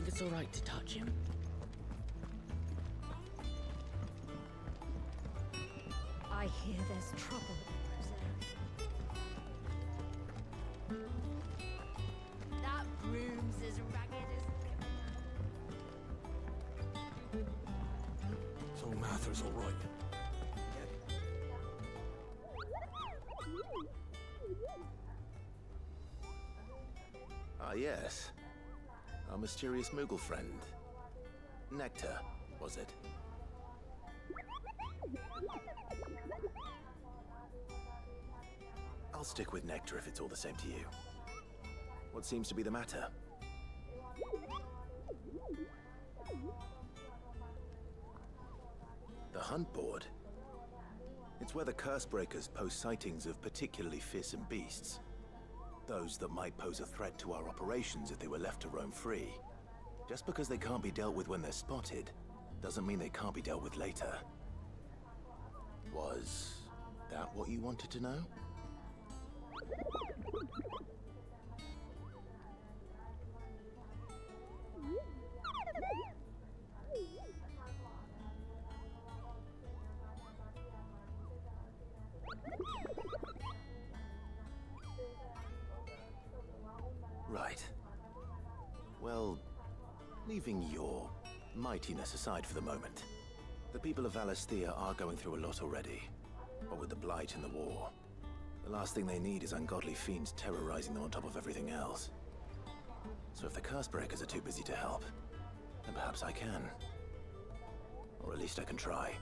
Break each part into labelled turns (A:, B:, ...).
A: think it's all right to touch him?
B: I hear there's trouble. That room's as ragged as...
C: So Mather's all right.
D: Ah, yes. Our mysterious Moogle friend. Nectar, was it? I'll stick with Nectar if it's all the same to you. What seems to be the matter? The hunt board? It's where the Cursebreakers post sightings of particularly fearsome beasts. Those that might pose a threat to our operations if they were left to roam free. Just because they can't be dealt with when they're spotted, doesn't mean they can't be dealt with later. Was that what you wanted to know? Right. Well, leaving your mightiness aside for the moment, the people of Valisthea are going through a lot already. What with the Blight and the war, the last thing they need is ungodly fiends terrorizing them on top of everything else. So if the Cursebreakers are too busy to help, then perhaps I can. Or at least I can try.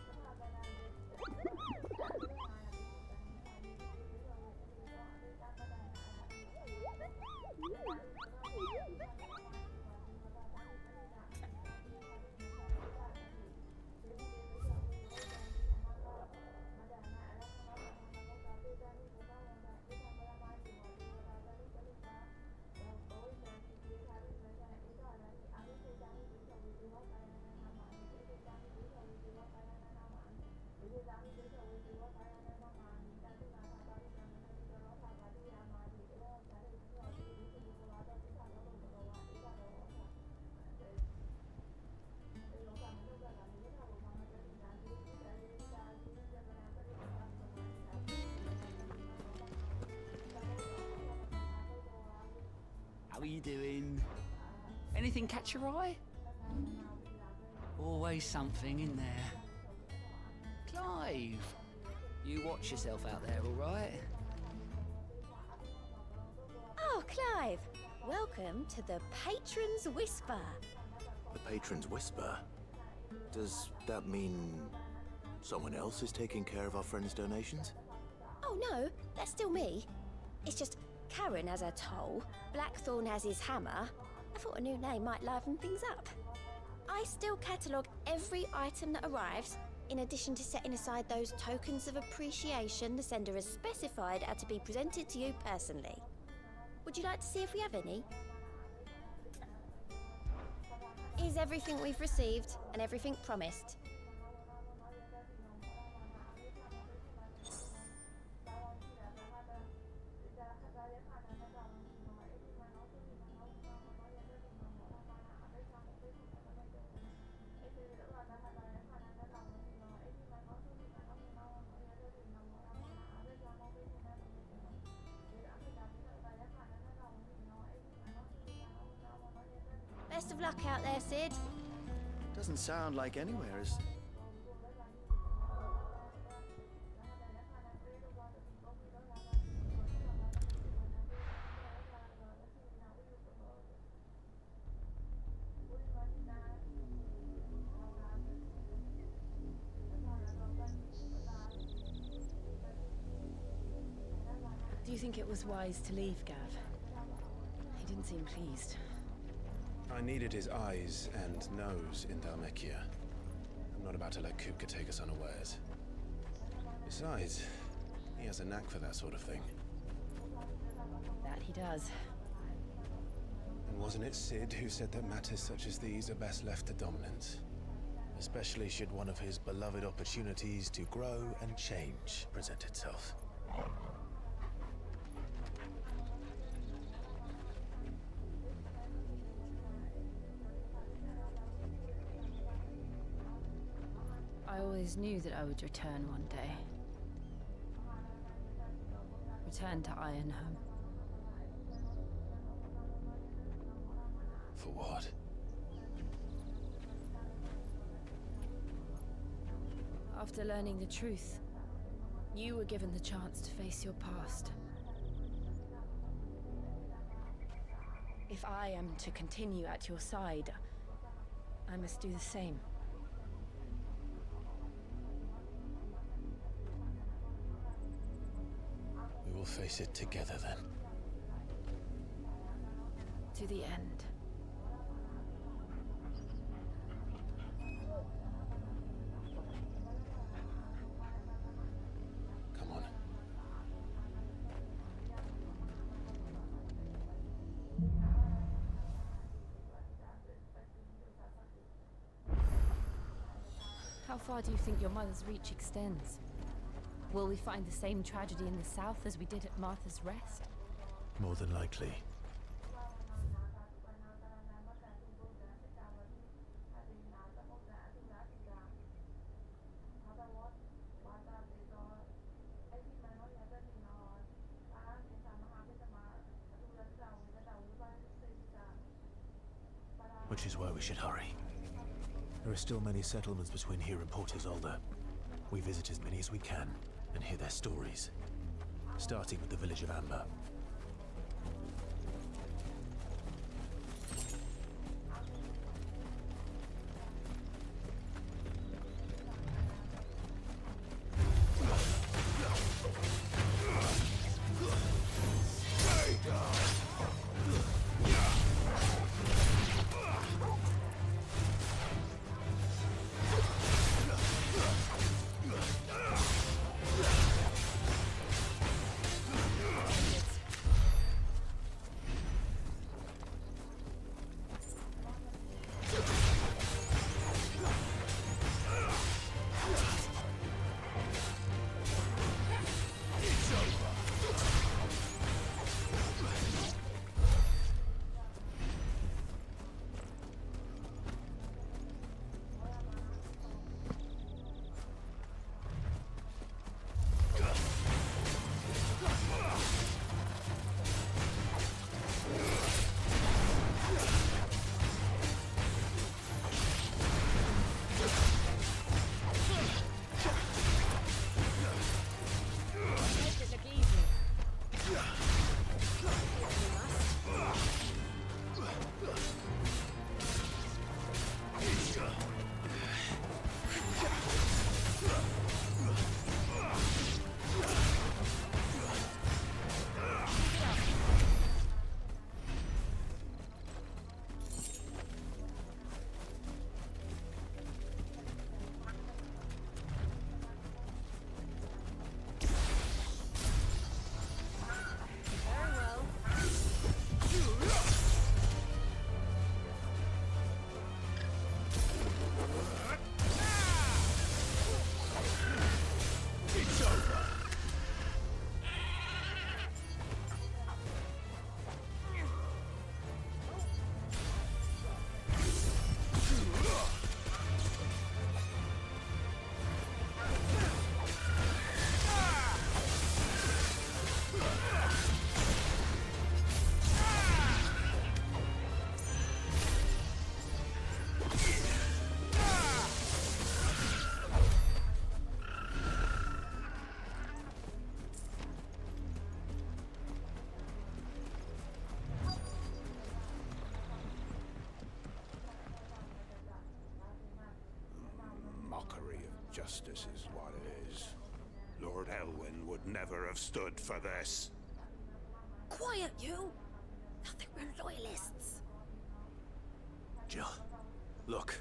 A: How are you doing? Anything catch your eye? Always something in there. Clive! You watch yourself out there, all right?
B: Oh, Clive! Welcome to the Patron's Whisper.
D: The Patron's Whisper? Does that mean someone else is taking care of our friend's donations?
B: Oh no, that's still me. It's just Karen has her toll, Blackthorn has his hammer. I thought a new name might liven things up. I still catalogue every item that arrives, in addition to setting aside those tokens of appreciation the sender has specified are to be presented to you personally. Would you like to see if we have any? Here's everything we've received and everything promised. Best of luck out there, Sid.
E: Doesn't sound like anywhere is...
F: Do you think it was wise to leave, Gav? He didn't seem pleased.
C: I needed his eyes and nose in Dhalmekia. I'm not about to let Kupka take us unawares. Besides, he has a knack for that sort of thing.
F: That he does.
C: And wasn't it Sid who said that matters such as these are best left to dominance? Especially should one of his beloved opportunities to grow and change present itself.
F: I always knew that I would return one day. Return to Ironhome.
C: For what?
F: After learning the truth, you were given the chance to face your past. If I am to continue at your side, I must do the same.
C: We will face it together then.
F: To the end.
C: Come on.
F: How far do you think your mother's reach extends? Will we find the same tragedy in the south as we did at Martha's Rest?
C: More than likely. Which is why we should hurry. There are still many settlements between here and Port Isolde. We visit as many as we can and hear their stories. Starting with the village of Amber.
G: Justice is what it is. Lord Elwyn would never have stood for this.
B: Quiet, you! Nothing, we're loyalists.
C: Jill, look.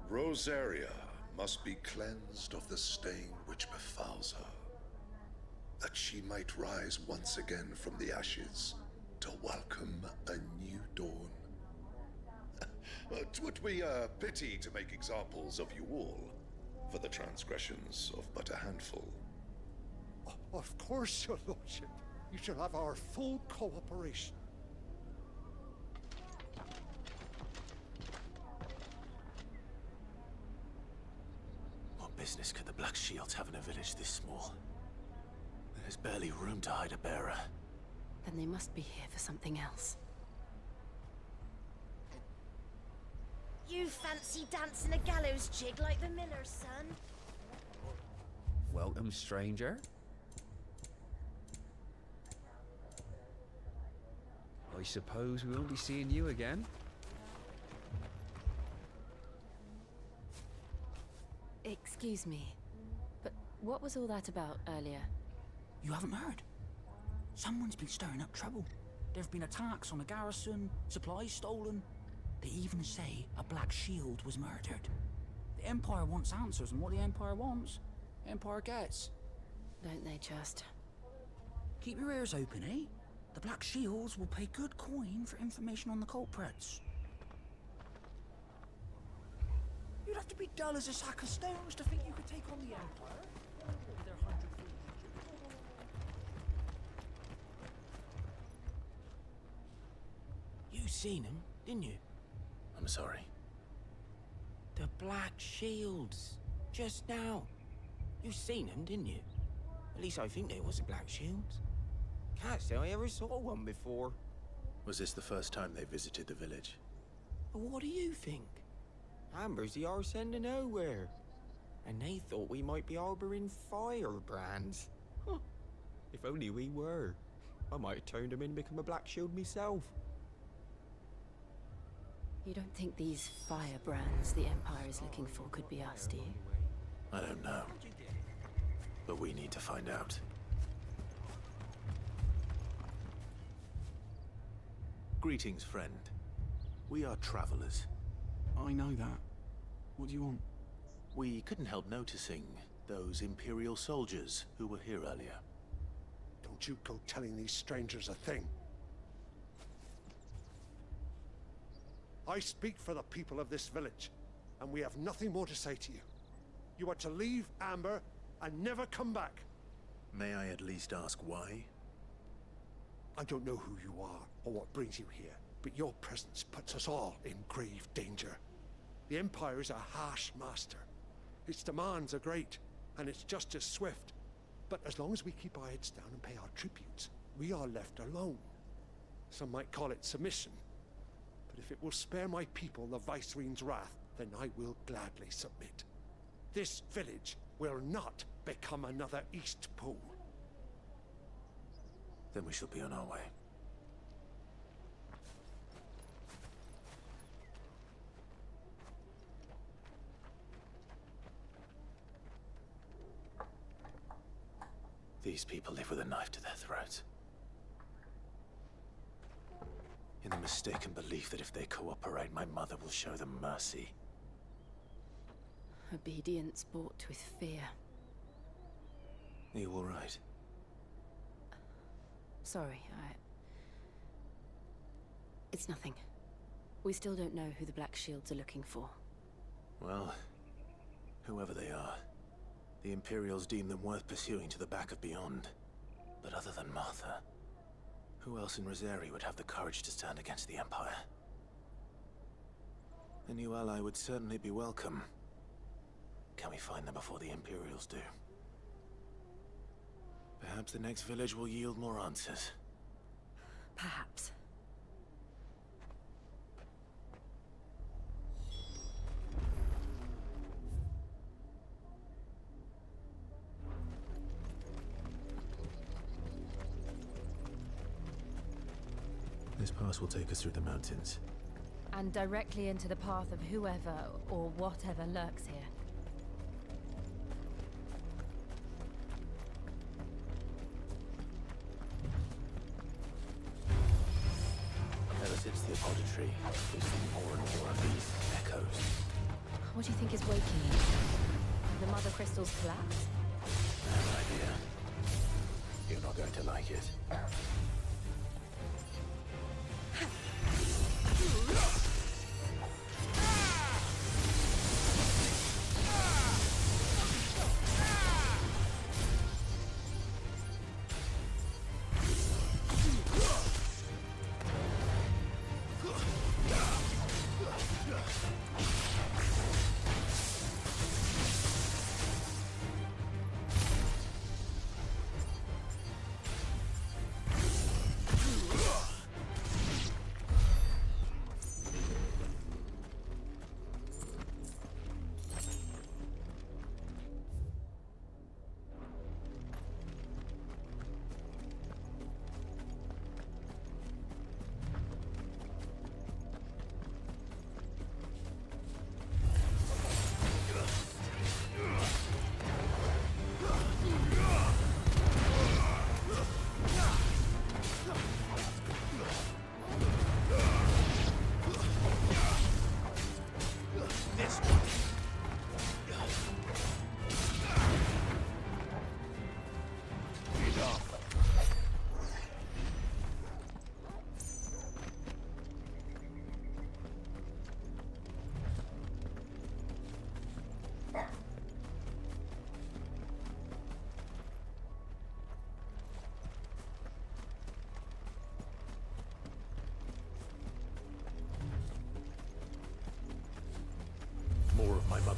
H: Rosaria must be cleansed of the stain which befouls her, that she might rise once again from the ashes to welcome a new dawn. 'Twould be a pity to make examples of you all, for the transgressions of but a handful.
I: Of course, your lordship. You shall have our full cooperation.
D: business could the Black Shields have in a village this small? There's barely room to hide a bearer.
F: Then they must be here for something else.
B: You fancy dancing a gallows jig like the miller's son?
J: Welcome, stranger. I suppose we won't be seeing you again.
F: Excuse me, but what was all that about earlier?
K: You haven't heard? Someone's been stirring up trouble. There've been attacks on the garrison, supplies stolen. They even say a Black Shield was murdered. The Empire wants answers, and what the Empire wants, Empire gets.
F: Don't they just?
K: Keep your ears open, eh? The Black Shields will pay good coin for information on the culprits. You'd have to be dull as a sack of stones to think you could take on the Empire. With their 100 You seen him, didn't you?
D: I'm sorry.
K: The Black Shields. Just now. You seen them, didn't you? At least I think they was the Black Shields. Can't say I ever saw one before.
D: Was this the first time they visited the village?
K: But what do you think? Amber's the arse end of nowhere. And they thought we might be harboring firebrands. Huh. If only we were. I might have turned them in and become a Black Shield myself.
F: You don't think these firebrands the Empire is looking for could be us, do you?
D: I don't know. But we need to find out. Greetings, friend. We are travelers.
K: I know that. What do you want?
D: We couldn't help noticing those Imperial soldiers who were here earlier.
I: Don't you go telling these strangers a thing. I speak for the people of this village, and we have nothing more to say to you. You are to leave Amber and never come back.
D: May I at least ask why?
I: I don't know who you are or what brings you here, but your presence puts us all in grave danger. The Empire is a harsh master. Its demands are great, and its justice swift. But as long as we keep our heads down and pay our tributes, we are left alone. Some might call it submission. But if it will spare my people the Viceroy's wrath, then I will gladly submit. This village will not become another East Pool.
D: Then we shall be on our way. These people live with a knife to their throats. In the mistaken belief that if they cooperate, my mother will show them mercy.
F: Obedience bought with fear.
D: Are you all right?
F: Sorry, It's nothing. We still don't know who the Black Shields are looking for.
D: Well, whoever they are, the Imperials deem them worth pursuing to the back of beyond. But other than Martha, who else in Rosari would have the courage to stand against the Empire? A new ally would certainly be welcome. Can we find them before the Imperials do? Perhaps the next village will yield more answers.
F: Perhaps.
D: This pass will take us through the mountains.
F: And directly into the path of whoever or whatever lurks here.
D: Ever since the apothecary, we've seen more and more of these echoes.
F: What do you think is waking you? The Mother Crystal's collapse?
D: I have an idea. You're not going to like it.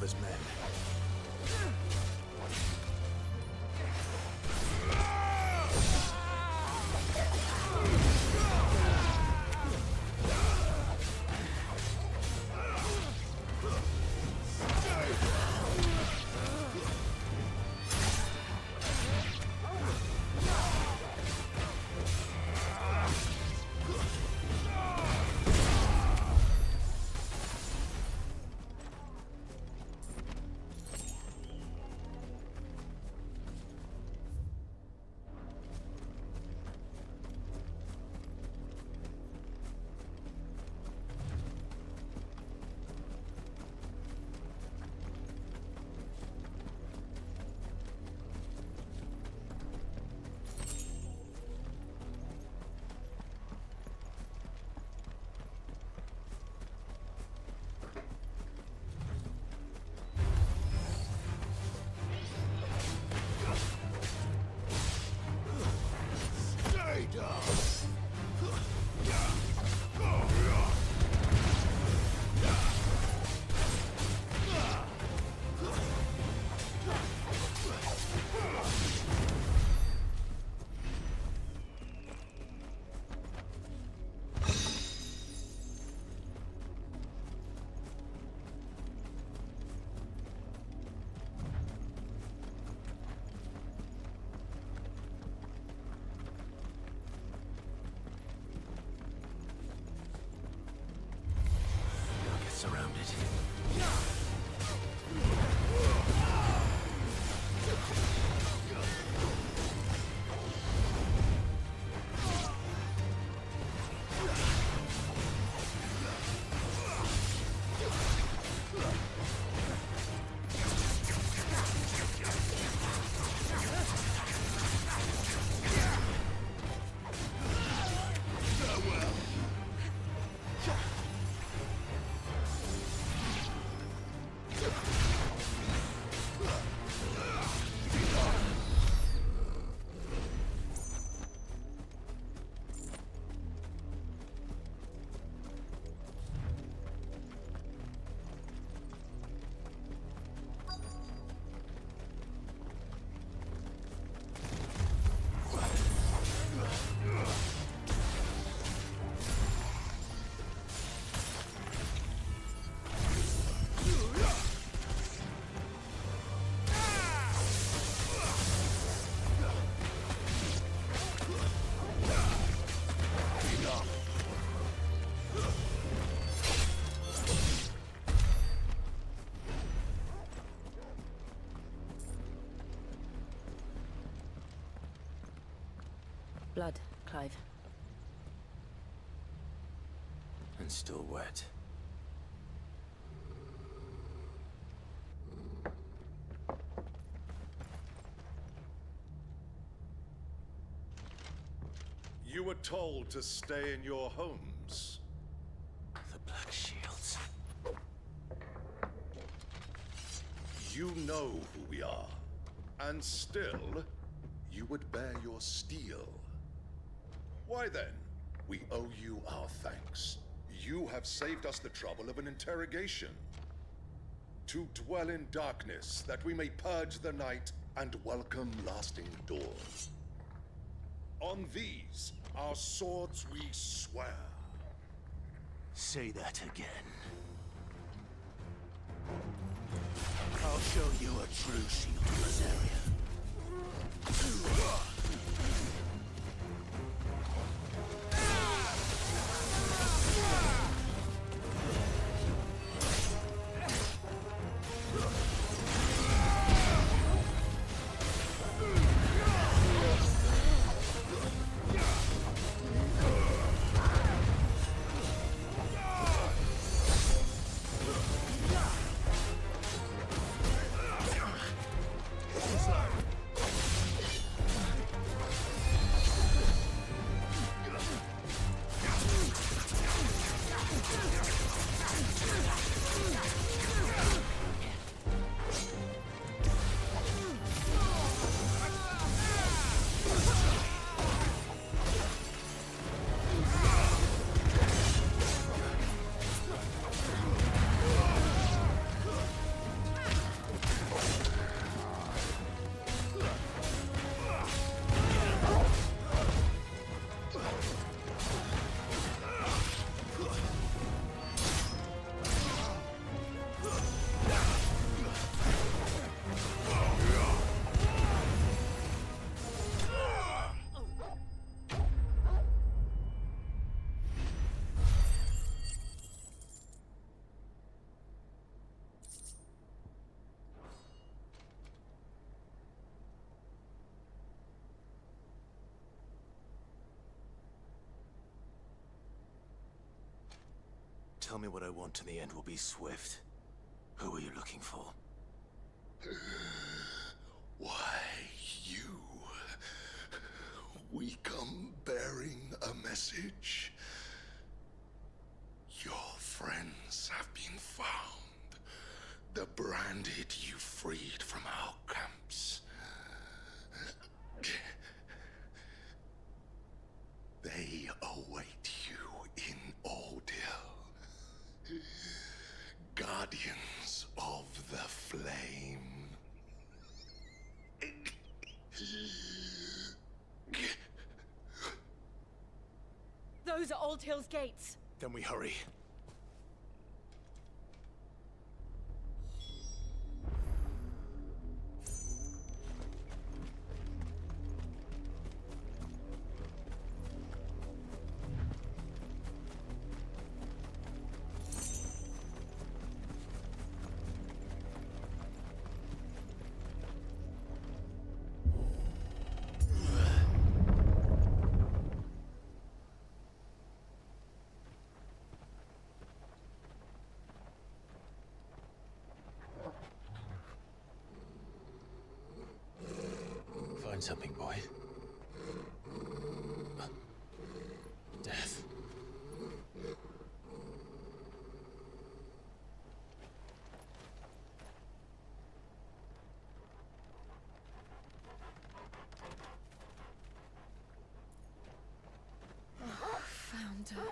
D: other's men. Surrounded.
F: Blood, Clive.
D: And still wet.
H: You were told to stay in your homes.
D: The Black Shields.
H: You know who we are. And still, you would bear your steel. Why then, we owe you our thanks. You have saved us the trouble of an interrogation. To dwell in darkness, that we may purge the night and welcome lasting dawn. On these, our swords we swear.
D: Say that again. I'll show you a true shield in this area. tell me what I want and the end will be swift. Who are you looking for?
H: Why, you. We come bearing a message. Your friends have been found. The branded you freed from our camps. They await you in Ordil. Guardians of the Flame.
F: Those are Old Hill's gates.
D: Then we hurry. Find something, boy. Death.
F: Found her.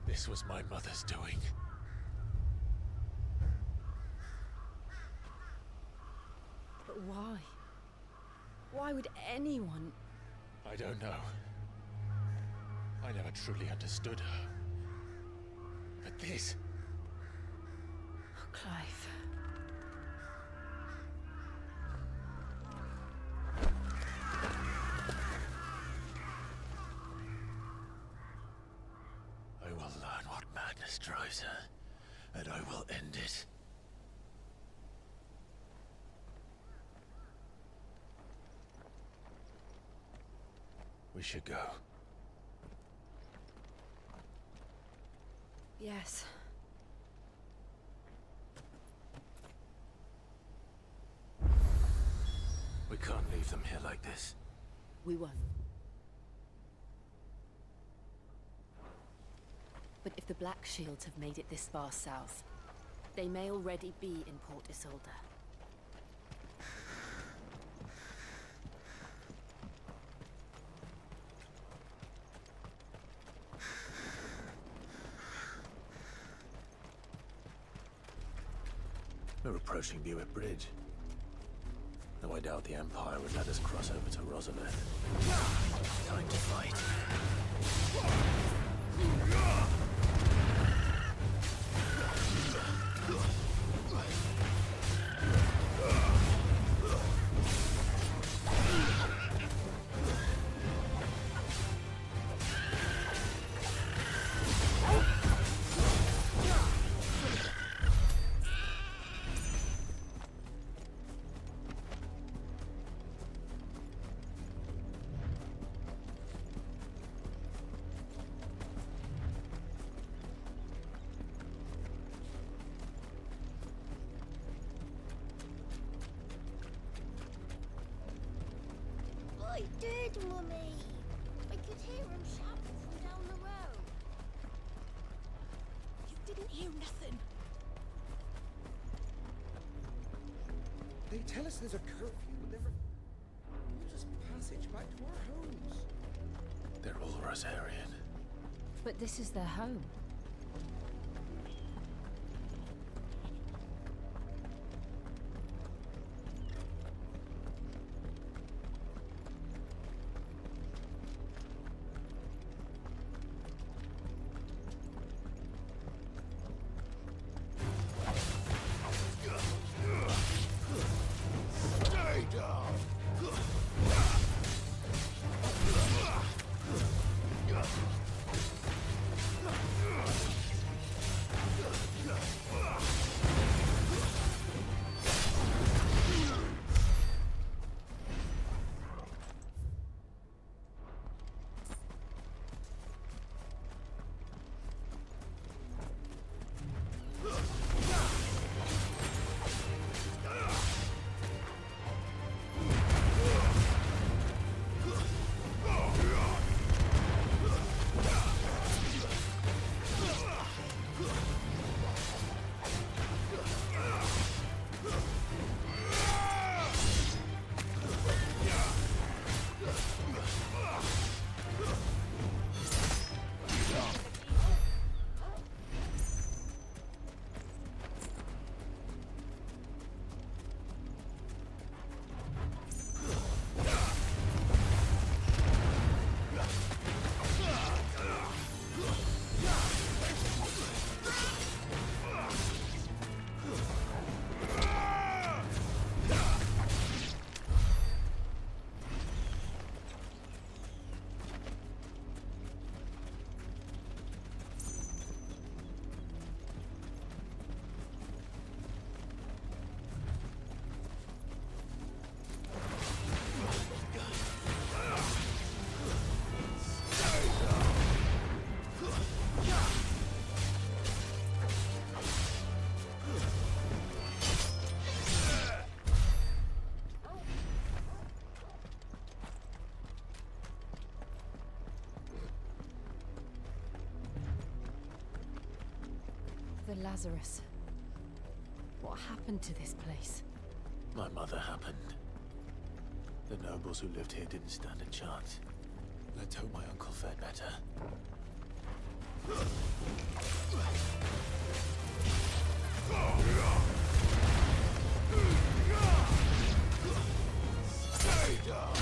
C: This was my mother's doing.
F: But why? Why would anyone...
C: I don't know. I never truly understood her. But this...
F: Oh, Clive.
C: I will learn what madness drives her, and I will end it. We should go.
F: Yes.
D: We can't leave them here like this.
F: We won't. But if the Black Shields have made it this far south, they may already be in Port Isolde.
D: We're approaching Buick Bridge. Though I doubt the Empire would let us cross over to Rosalith. Time to fight.
B: I did, Mummy. I could hear him shouting from down the road.
F: You didn't hear nothing.
I: They tell us there's a curfew, but never gives us passage back to our homes.
D: They're all Rosarian.
F: But this is their home. Father Lazarus, what happened to this place?
D: My mother happened. The nobles who lived here didn't stand a chance. Let's hope my uncle fared better. Stay down!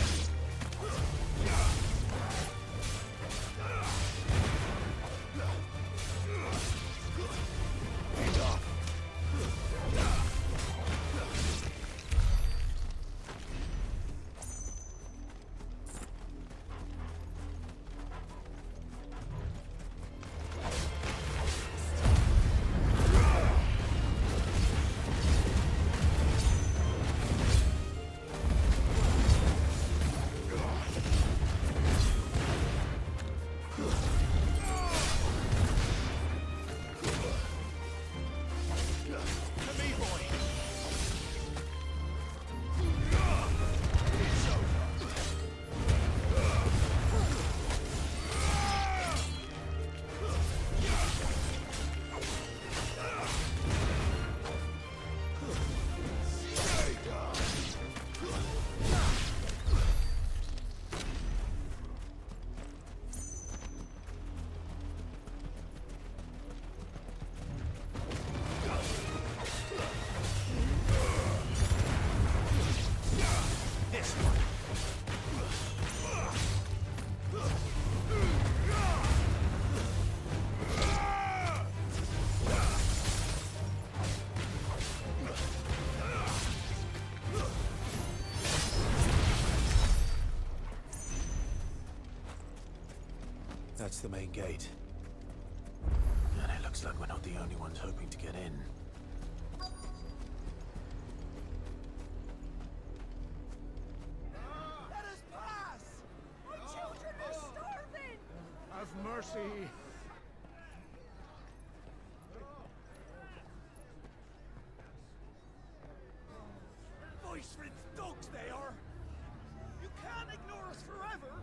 D: That's the main gate. And it looks like we're not the only ones hoping to get in.
I: Let us pass! My children are starving! Have mercy! Voice-rinsed dogs they are! You can't ignore us forever!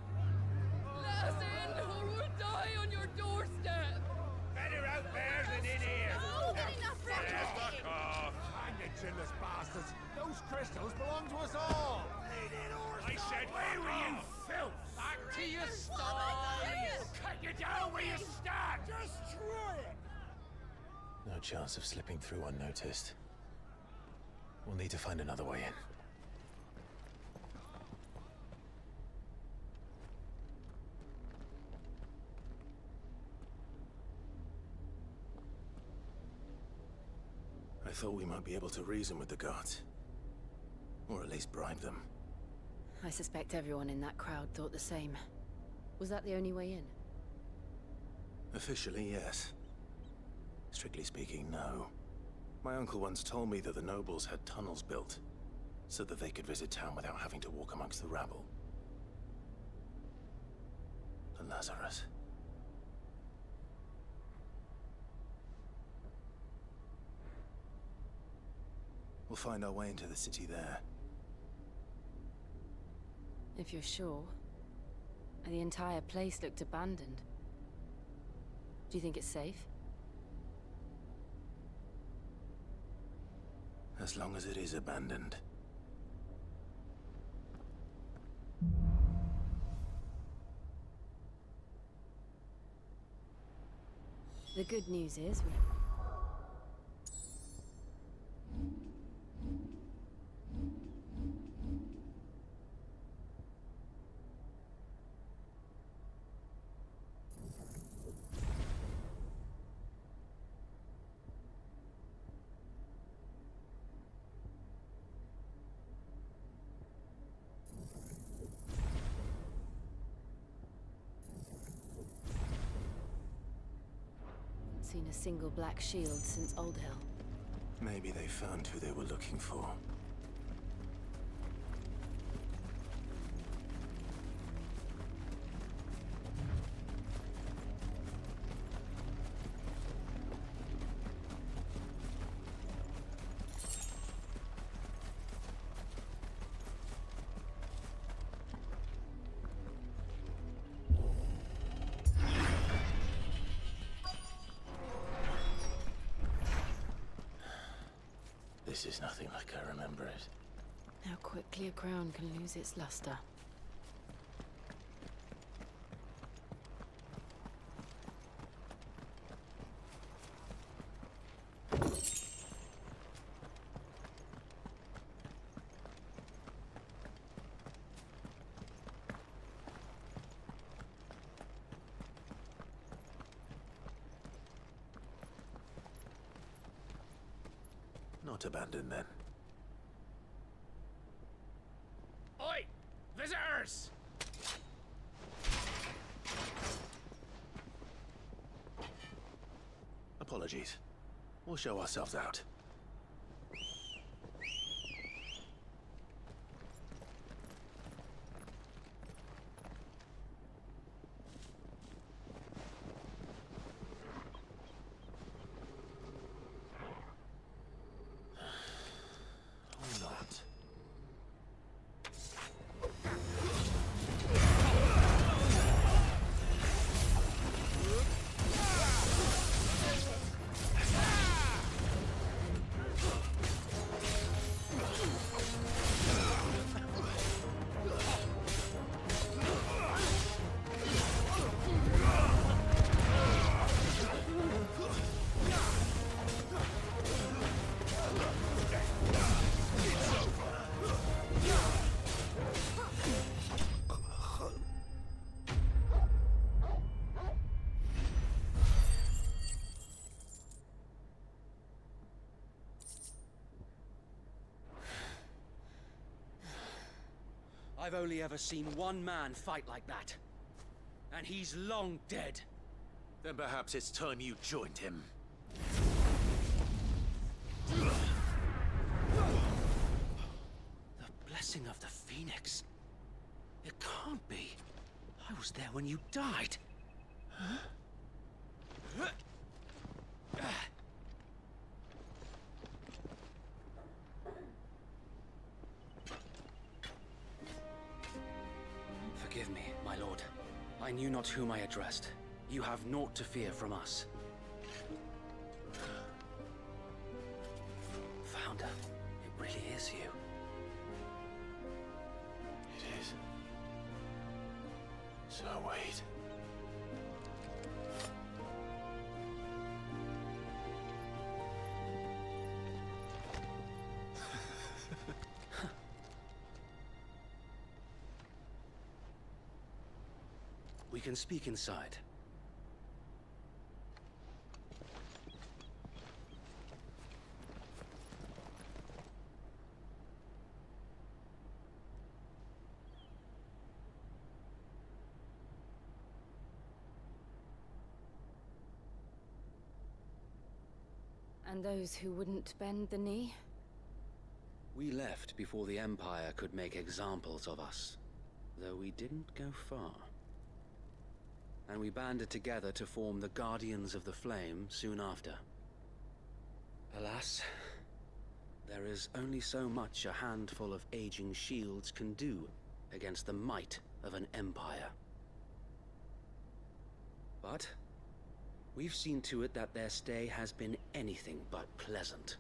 L: Let us in, or we'll die on your doorstep!
G: Better out there than in here!
I: Fuck off! Hang the chinless bastards! Those crystals belong to us all!
G: I said, where were you, filth?
I: Back to your sties!
G: Cut you down where you stand!
I: Destroy it!
C: No chance of slipping through unnoticed. We'll need to find another way in.
D: I thought we might be able to reason with the guards. Or at least bribe them.
F: I suspect everyone in that crowd thought the same. Was that the only way in?
D: Officially, yes. Strictly speaking, no. My uncle once told me that the nobles had tunnels built, so that they could visit town without having to walk amongst the rabble. The Lazarus. We'll find our way into the city there.
F: If you're sure. The entire place looked abandoned. Do you think it's safe?
D: As long as it is abandoned.
F: The good news is seen a single black shield since Old Hill.
D: Maybe they found who they were looking for. This is nothing like I remember it.
F: How quickly a crown can lose its luster.
D: Not abandoned then.
M: Oi! Visitors!
D: Apologies. We'll show ourselves out. Or not.
M: I've only ever seen one man fight like that. And he's long dead.
D: Then perhaps it's time you joined him.
M: The blessing of the Phoenix. It can't be. I was there when you died. Forgive me, my lord. I knew not whom I addressed. You have naught to fear from us. Founder, it really is you.
D: It is. So wait.
M: We can speak inside.
F: And those who wouldn't bend the knee?
M: We left before the Empire could make examples of us, though we didn't go far. And we banded together to form the Guardians of the Flame soon after. Alas, there is only so much a handful of aging shields can do against the might of an empire. But we've seen to it that their stay has been anything but pleasant.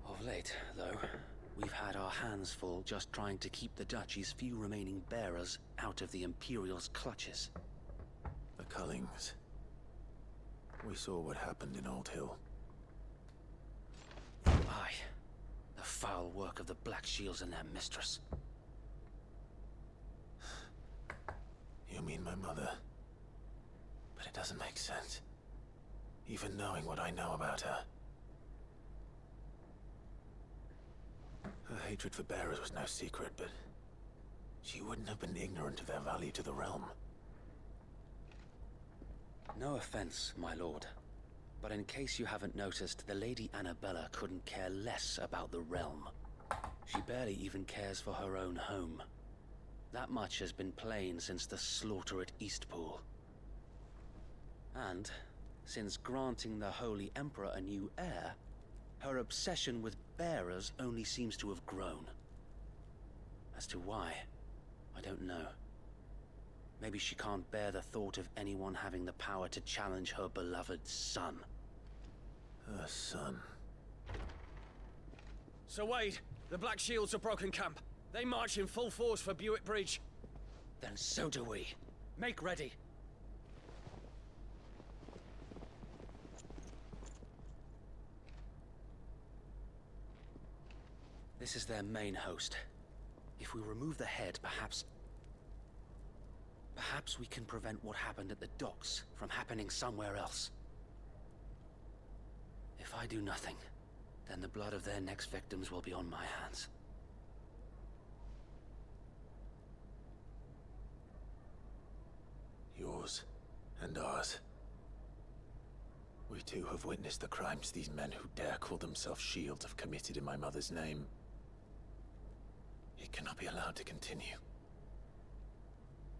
M: Of late, though, we've had our hands full just trying to keep the Duchy's few remaining bearers out of the Imperial's clutches.
D: The Cullings. We saw what happened in Old Hill.
M: Aye. The foul work of the Black Shields and their mistress.
D: You mean my mother? But it doesn't make sense. Even knowing what I know about her. Her hatred for bearers was no secret, but she wouldn't have been ignorant of their value to the realm.
M: No offense, my lord. But in case you haven't noticed, the Lady Annabella couldn't care less about the realm. She barely even cares for her own home. That much has been plain since the slaughter at Eastpool. And, since granting the Holy Emperor a new heir, her obsession with bearers only seems to have grown. As to why, I don't know. Maybe she can't bear the thought of anyone having the power to challenge her beloved son.
D: Her son.
N: Sir Wade, the Black Shields have broken camp. They march in full force for Buick Bridge.
M: Then so do we. Make ready. This is their main host. If we remove the head, perhaps we can prevent what happened at the docks from happening somewhere else. If I do nothing, then the blood of their next victims will be on my hands.
D: Yours and ours. We too have witnessed the crimes these men who dare call themselves Shields have committed in my mother's name. It cannot be allowed to continue.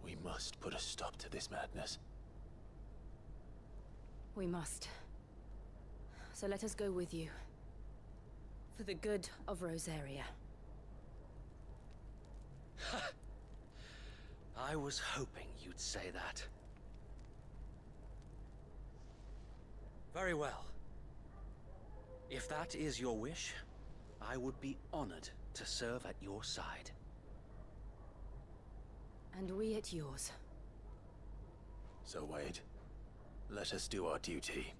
D: We must put a stop to this madness.
F: We must. So let us go with you. For the good of Rosaria.
M: I was hoping you'd say that. Very well. If that is your wish, I would be honored to serve at your side.
F: And we at yours.
D: So, Wade, let us do our duty.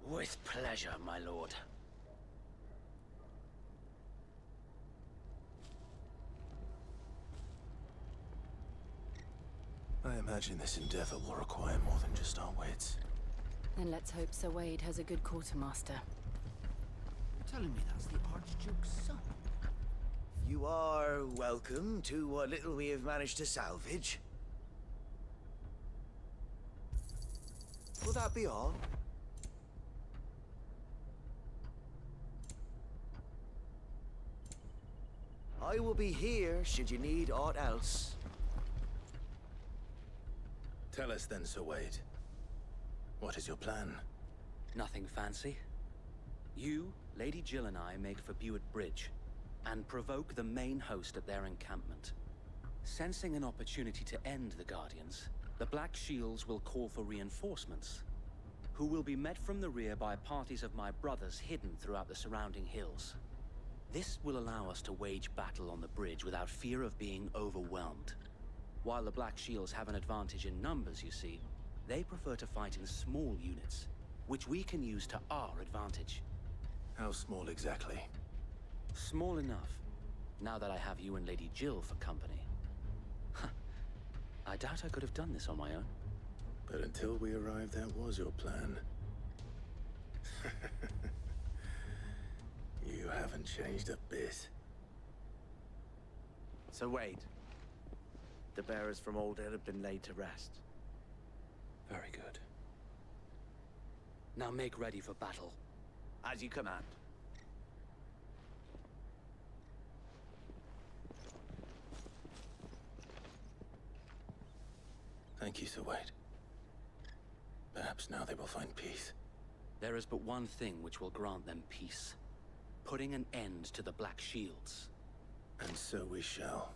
M: With pleasure, my lord.
D: I imagine this endeavor will require more than just our wits.
F: Then let's hope Sir Wade has a good quartermaster.
K: You're telling me that's the Archduke's son?
E: You are welcome to what little we have managed to salvage. Will that be all? I will be here should you need aught else.
D: Tell us then, Sir Wade. What is your plan?
M: Nothing fancy. You, Lady Jill and I make for Buick Bridge, and provoke the main host at their encampment. Sensing an opportunity to end the Guardians, the Black Shields will call for reinforcements, who will be met from the rear by parties of my brothers hidden throughout the surrounding hills. This will allow us to wage battle on the bridge without fear of being overwhelmed. While the Black Shields have an advantage in numbers, you see, they prefer to fight in small units, which we can use to our advantage.
D: How small exactly?
M: Small enough, now that I have you and Lady Jill for company. I doubt I could have done this on my own.
D: But until we arrived, that was your plan. You haven't changed a bit.
E: So Wade, the bearers from Oldale have been laid to rest.
M: Very good. Now make ready for battle.
E: As you command.
D: Thank you, Sir Wade. Perhaps now they will find peace.
M: There is but one thing which will grant them peace. Putting an end to the Black Shields.
D: And so we shall.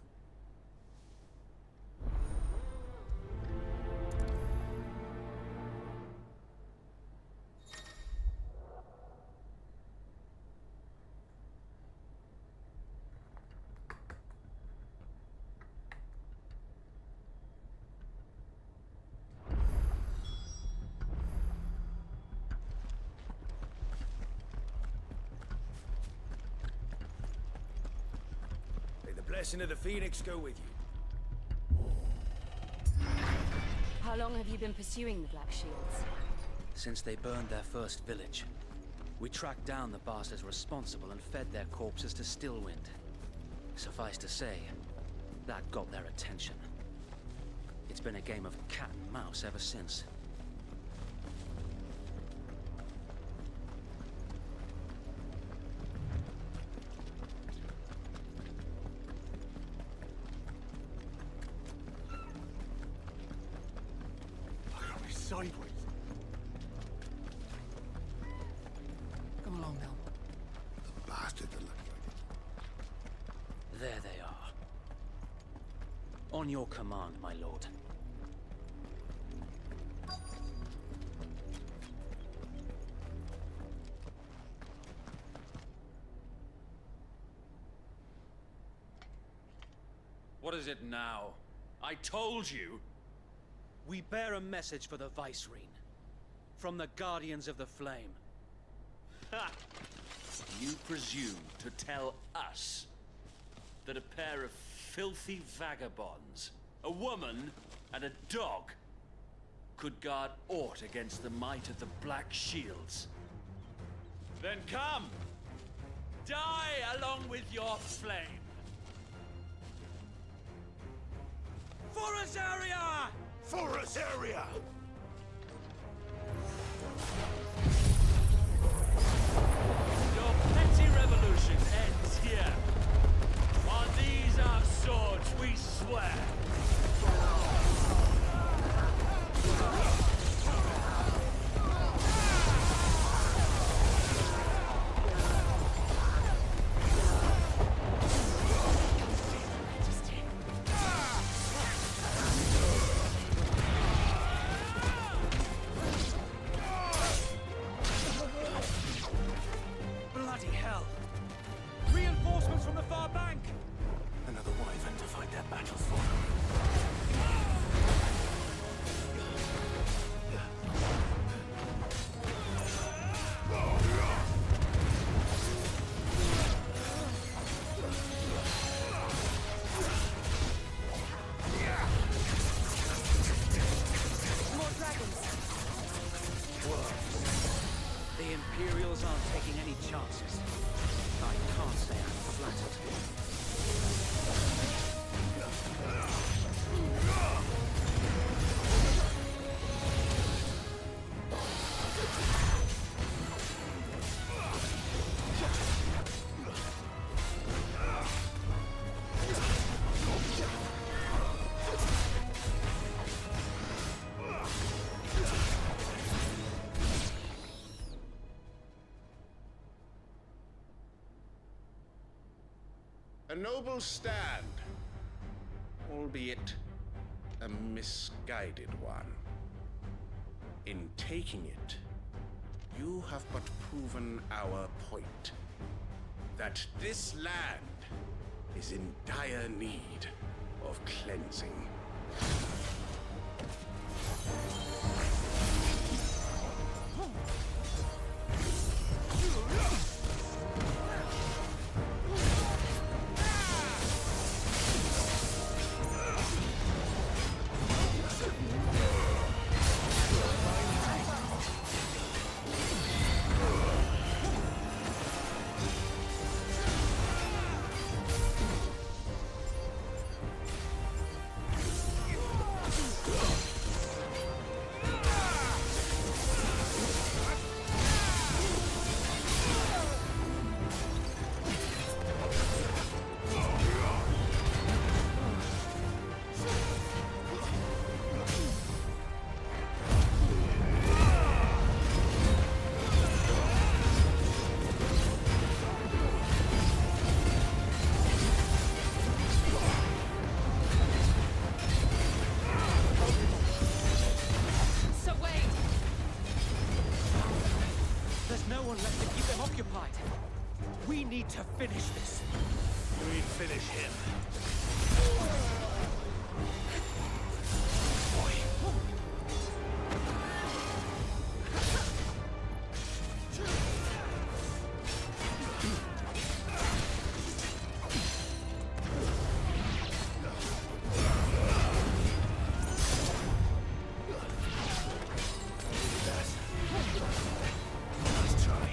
E: Blessing of the Phoenix go with you.
F: How long have you been pursuing the Black Shields?
M: Since they burned their first village. We tracked down the bastards responsible and fed their corpses to Stillwind. Suffice to say, that got their attention. It's been a game of cat and mouse ever since.
I: Sideways.
K: Come along now.
I: The bastard that looked like
M: There they are. On your command, my lord. What is it now? I told you!
N: We bear a message for the Vicereine. From the Guardians of the Flame.
M: Ha! You presume to tell us that a pair of filthy vagabonds, a woman and a dog, could guard aught against the might of the Black Shields? Then come! Die along with your flame!
N: For Azaria!
G: For Azaria!
M: Your petty revolution ends here. On these our swords we swear.
N: Bloody hell! Reinforcements from the far bank!
D: Another wyvern to fight their battles for them.
B: More dragons.
N: The Imperials aren't taking any chances. I can't say I'm flattered.
H: A noble stand, albeit a misguided one. In taking it, you have but proven our point, that this land is in dire need of cleansing.
B: So wait!
N: There's no one left to keep them occupied. We need to finish this.
G: We finish him.
D: Let's try.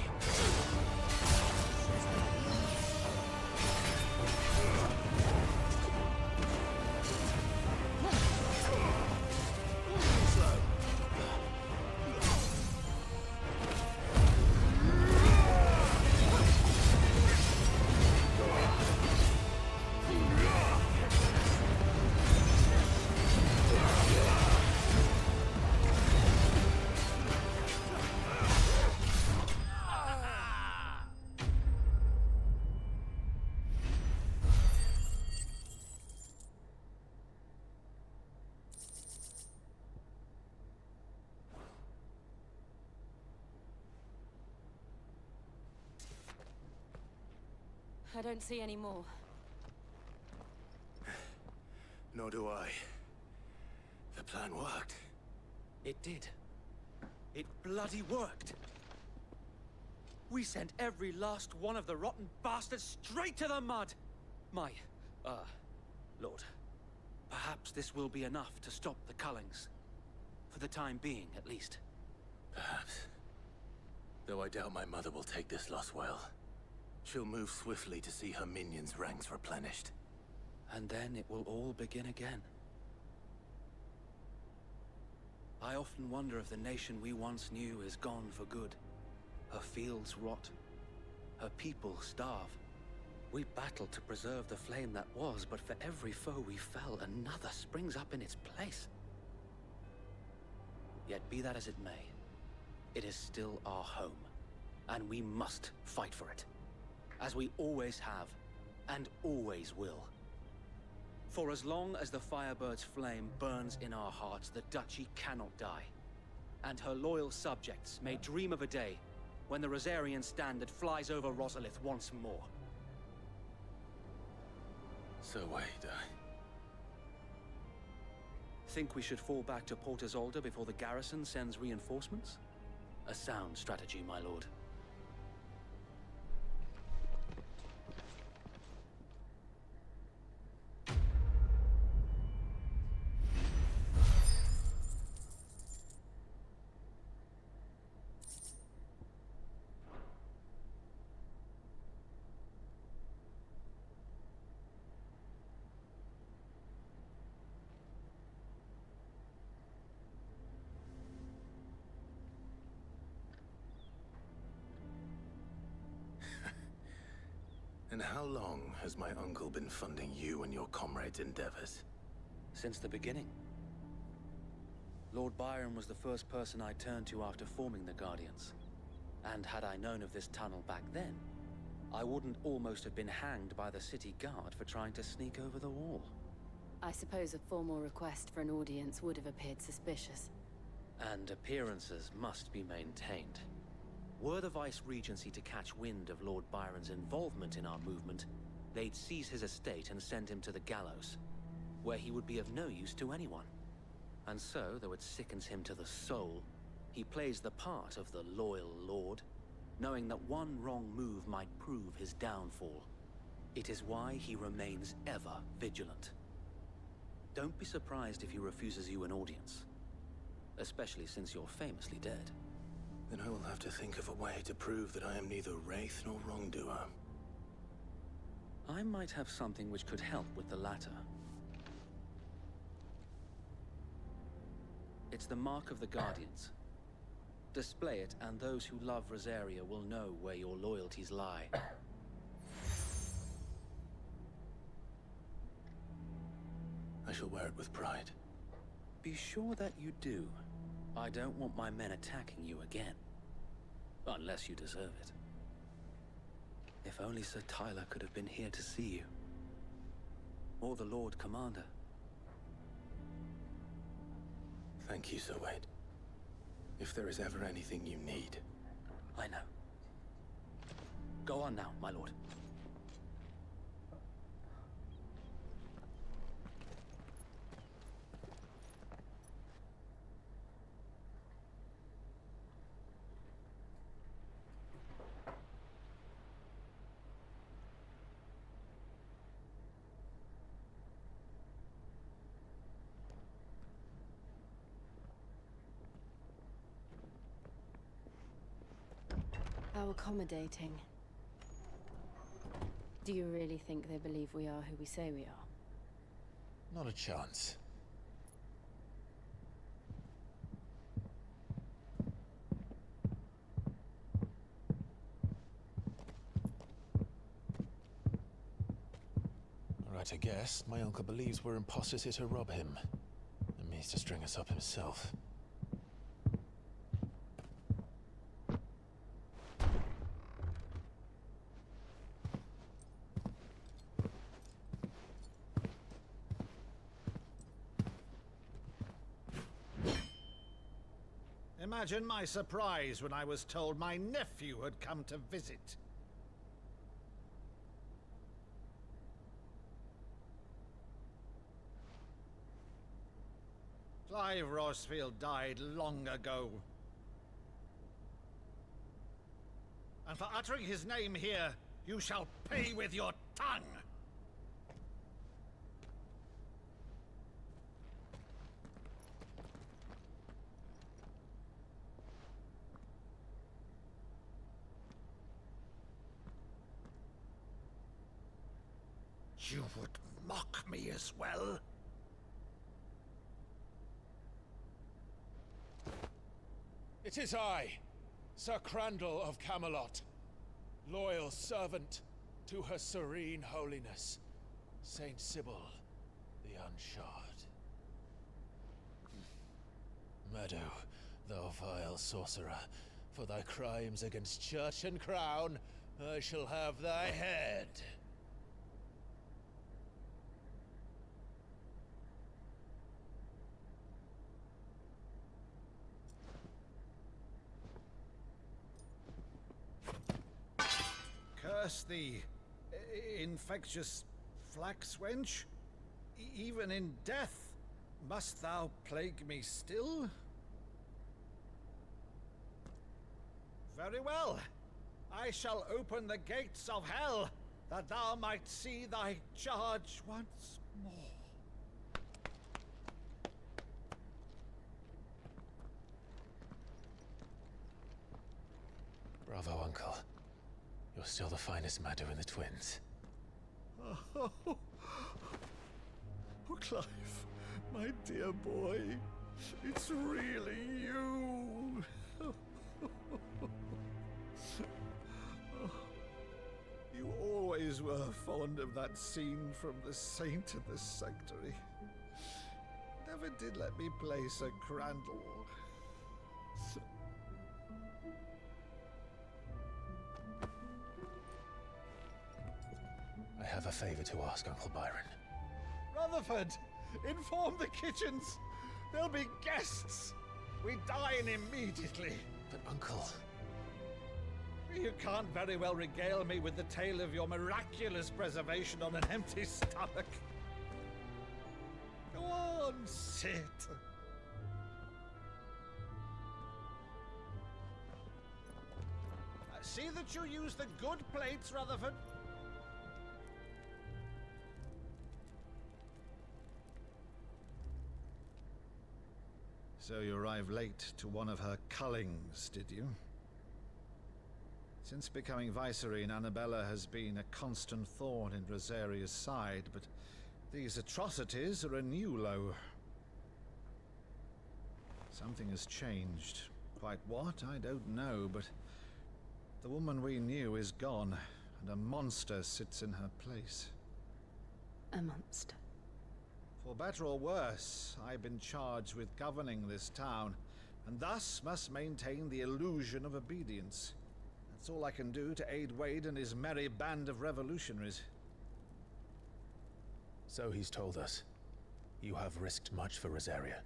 F: I don't see any more.
D: Nor do I. The plan worked.
N: It did. It bloody worked. We sent every last one of the rotten bastards straight to the mud! My, Lord, perhaps this will be enough to stop the Cullings. For the time being, at least.
D: Perhaps. Though I doubt my mother will take this loss well. She'll move swiftly to see her minions' ranks replenished.
N: And then it will all begin again. I often wonder if the nation we once knew is gone for good. Her fields rot. Her people starve. We battled to preserve the flame that was, but for every foe we fell, another springs up in its place. Yet be that as it may, it is still our home, and we must fight for it. As we always have, and always will. For as long as the Firebird's flame burns in our hearts, the Duchy cannot die. And her loyal subjects may dream of a day when the Rosarian standard flies over Rosalith once more.
D: So wait,
N: Think we should fall back to Port Isolde before the garrison sends reinforcements? A sound strategy, my lord.
D: And how long has my uncle been funding you and your comrades' endeavors?
N: Since the beginning. Lord Byron was the first person I turned to after forming the Guardians. And had I known of this tunnel back then, I wouldn't almost have been hanged by the city guard for trying to sneak over the wall.
F: I suppose a formal request for an audience would have appeared suspicious.
N: And appearances must be maintained. Were the Vice-Regency to catch wind of Lord Byron's involvement in our movement, they'd seize his estate and send him to the gallows, where he would be of no use to anyone. And so, though it sickens him to the soul, he plays the part of the loyal lord, knowing that one wrong move might prove his downfall. It is why he remains ever vigilant. Don't be surprised if he refuses you an audience, especially since you're famously dead.
D: Then I will have to think of a way to prove that I am neither wraith nor wrongdoer.
N: I might have something which could help with the latter. It's the mark of the Guardians. Display it, and those who love Rosaria will know where your loyalties lie.
D: I shall wear it with pride.
N: Be sure that you do. I don't want my men attacking you again. Unless you deserve it. If only Sir Tyler could have been here to see you. Or the Lord Commander.
D: Thank you, Sir Wade. If there is ever anything you need.
N: I know. Go on now, my lord.
F: How accommodating. Do you really think they believe we are who we say we are?
C: Not a chance. Right, I guess. My uncle believes we're imposters here to rob him. And means to string us up himself.
O: Imagine my surprise when I was told my nephew had come to visit. Clive Rosefield died long ago. And for uttering his name here, you shall pay with your tongue! You would mock me as well?
C: It is I, Sir Crandall of Camelot, loyal servant to Her Serene Holiness, Saint Sybil the Unshod. Meadow, thou vile sorcerer, for thy crimes against church and crown, I shall have thy head.
O: Curse thee, infectious flax wench. Even in death, must thou plague me still? Very well. I shall open the gates of hell, that thou might see thy charge once more.
C: Bravo, Uncle. You're still the finest Meadow in the twins.
O: Oh, Clive, my dear boy, it's really you. You always were fond of that scene from The Saint in the Sanctuary. Never did let me play Sir Crandall.
C: I have a favor to ask, Uncle Byron.
O: Rutherford, inform the kitchens. There'll be guests. We dine immediately.
C: But, Uncle...
O: You can't very well regale me with the tale of your miraculous preservation on an empty stomach. Go on, sit. See that you use the good plates, Rutherford. So you arrived late to one of her cullings, did you? Since becoming Vicereine, Annabella has been a constant thorn in Rosaria's side, but these atrocities are a new low. Something has changed. Quite what, I don't know, but the woman we knew is gone, and a monster sits in her place.
F: A monster.
O: For better or worse, I've been charged with governing this town, and thus must maintain the illusion of obedience. That's all I can do to aid Wade and his merry band of revolutionaries.
C: So he's told us. You have risked much for Rosaria.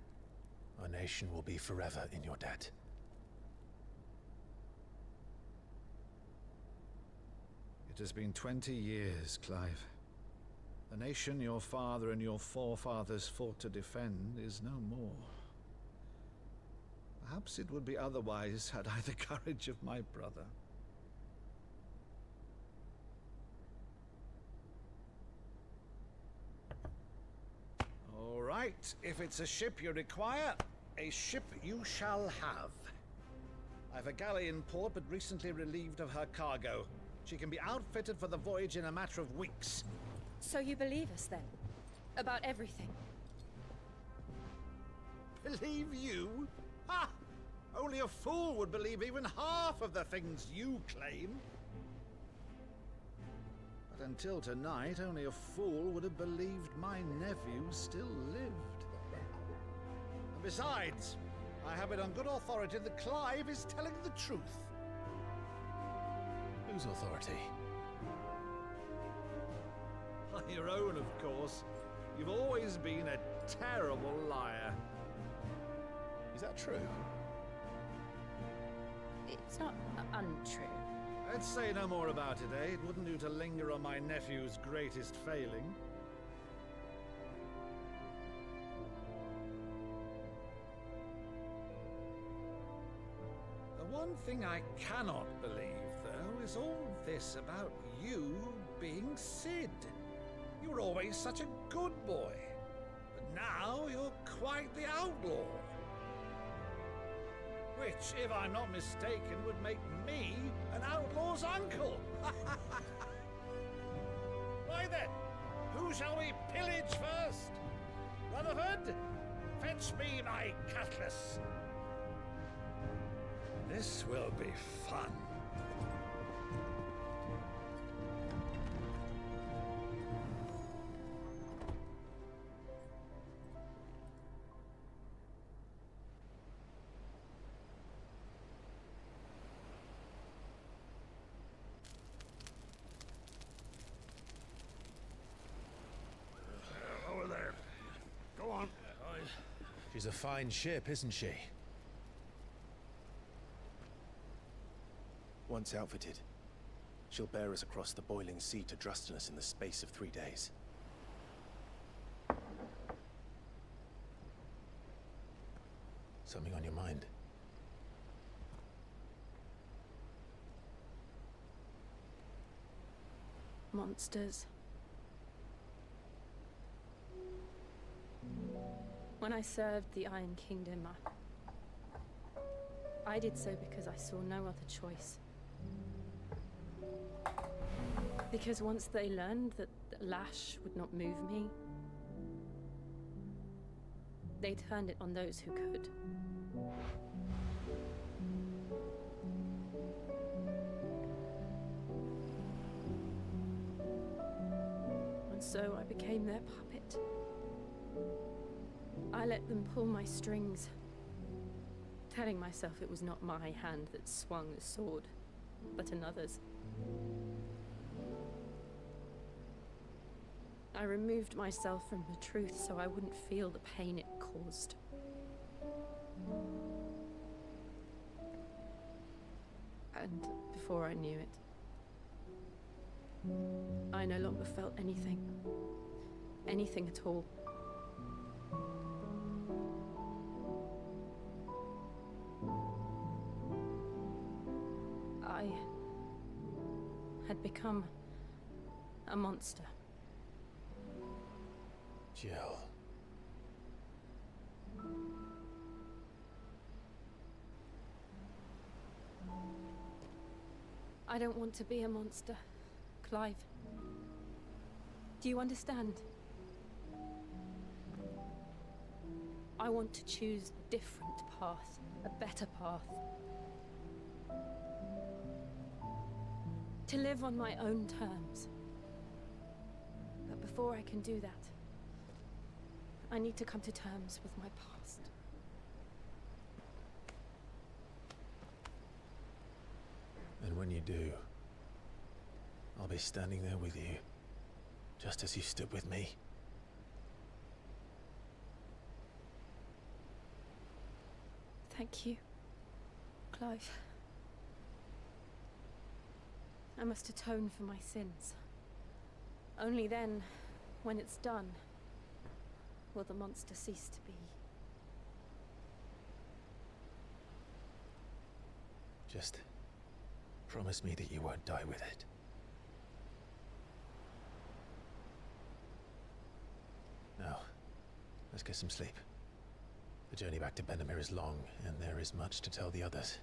C: Our nation will be forever in your debt.
O: It has been 20 years, Clive. The nation your father and your forefathers fought to defend is no more. Perhaps it would be otherwise had I the courage of my brother. All right, if it's a ship you require, a ship you shall have. I've a galley in port, but recently relieved of her cargo. She can be outfitted for the voyage in a matter of weeks.
F: So you believe us then? About everything?
O: Believe you? Ha! Only a fool would believe even half of the things you claim. But until tonight, only a fool would have believed my nephew still lived. And besides, I have it on good authority that Clive is telling the truth.
C: Whose authority?
O: Your own, of course. You've always been a terrible liar.
C: Is that true?
F: It's not untrue.
O: Let's say no more about it, eh? It wouldn't do to linger on my nephew's greatest failing. One thing I cannot believe, though, is all this about you being Sid. You were always such a good boy, but now you're quite the outlaw. Which, if I'm not mistaken, would make me an outlaw's uncle. Why then, who shall we pillage first? Rutherford, fetch me my cutlass. This will be fun.
G: Over there. Go on.
C: She's a fine ship, isn't she?
D: Once outfitted, she'll bear us across the boiling sea to Drustinus in the space of 3 days.
C: Something on your mind?
F: Monsters. When I served the Iron Kingdom, I did so because I saw no other choice. Because once they learned that Lash would not move me, they turned it on those who could. And so I became their puppet. I let them pull my strings, telling myself it was not my hand that swung the sword, but another's. I removed myself from the truth so I wouldn't feel the pain it caused. And before I knew it, I no longer felt anything. Anything at all. I had become a monster.
C: Jill.
F: I don't want to be a monster, Clive. Do you understand? I want to choose a different path, a better path. To live on my own terms. But before I can do that, I need to come to terms with my past.
C: And when you do, I'll be standing there with you, just as you stood with me.
F: Thank you, Clive. I must atone for my sins. Only then, when it's done, will the monster cease to be.
C: Just promise me that you won't die with it. Now, let's get some sleep. The journey back to Benamir is long, and there is much to tell the others.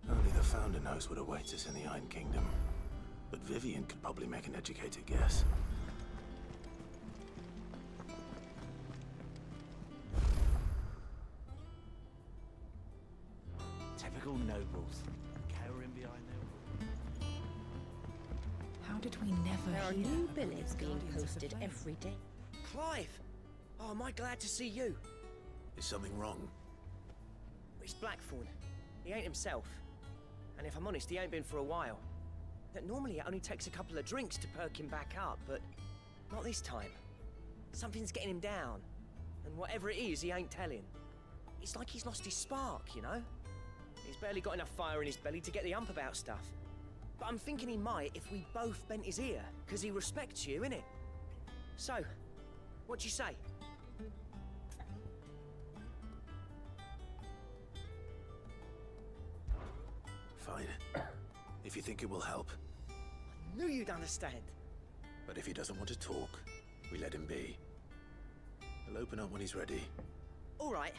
D: Only the Founder knows what awaits us in the Iron Kingdom. But Vivian could probably make an educated guess.
K: Typical nobles. Cowering behind their...
P: How did we never
Q: There are
P: hear
Q: new
P: of
Q: billets being
P: Guardians of the
Q: posted
P: Flame?
Q: every day.
E: Clive! Oh, am I glad to see you?
D: Is something wrong?
Q: It's Blackthorn. He ain't himself. And if I'm honest, he ain't been for a while. That normally it only takes a couple of drinks to perk him back up, but not this time. Something's getting him down. And whatever it is, he ain't telling. It's like he's lost his spark, you know? He's barely got enough fire in his belly to get the ump about stuff. But I'm thinking he might if we both bent his ear, because he respects you, innit? So, what do you say?
D: Fine. If you think it will help.
Q: I knew you'd understand.
D: But if he doesn't want to talk, we let him be. He'll open up when he's ready.
Q: All right.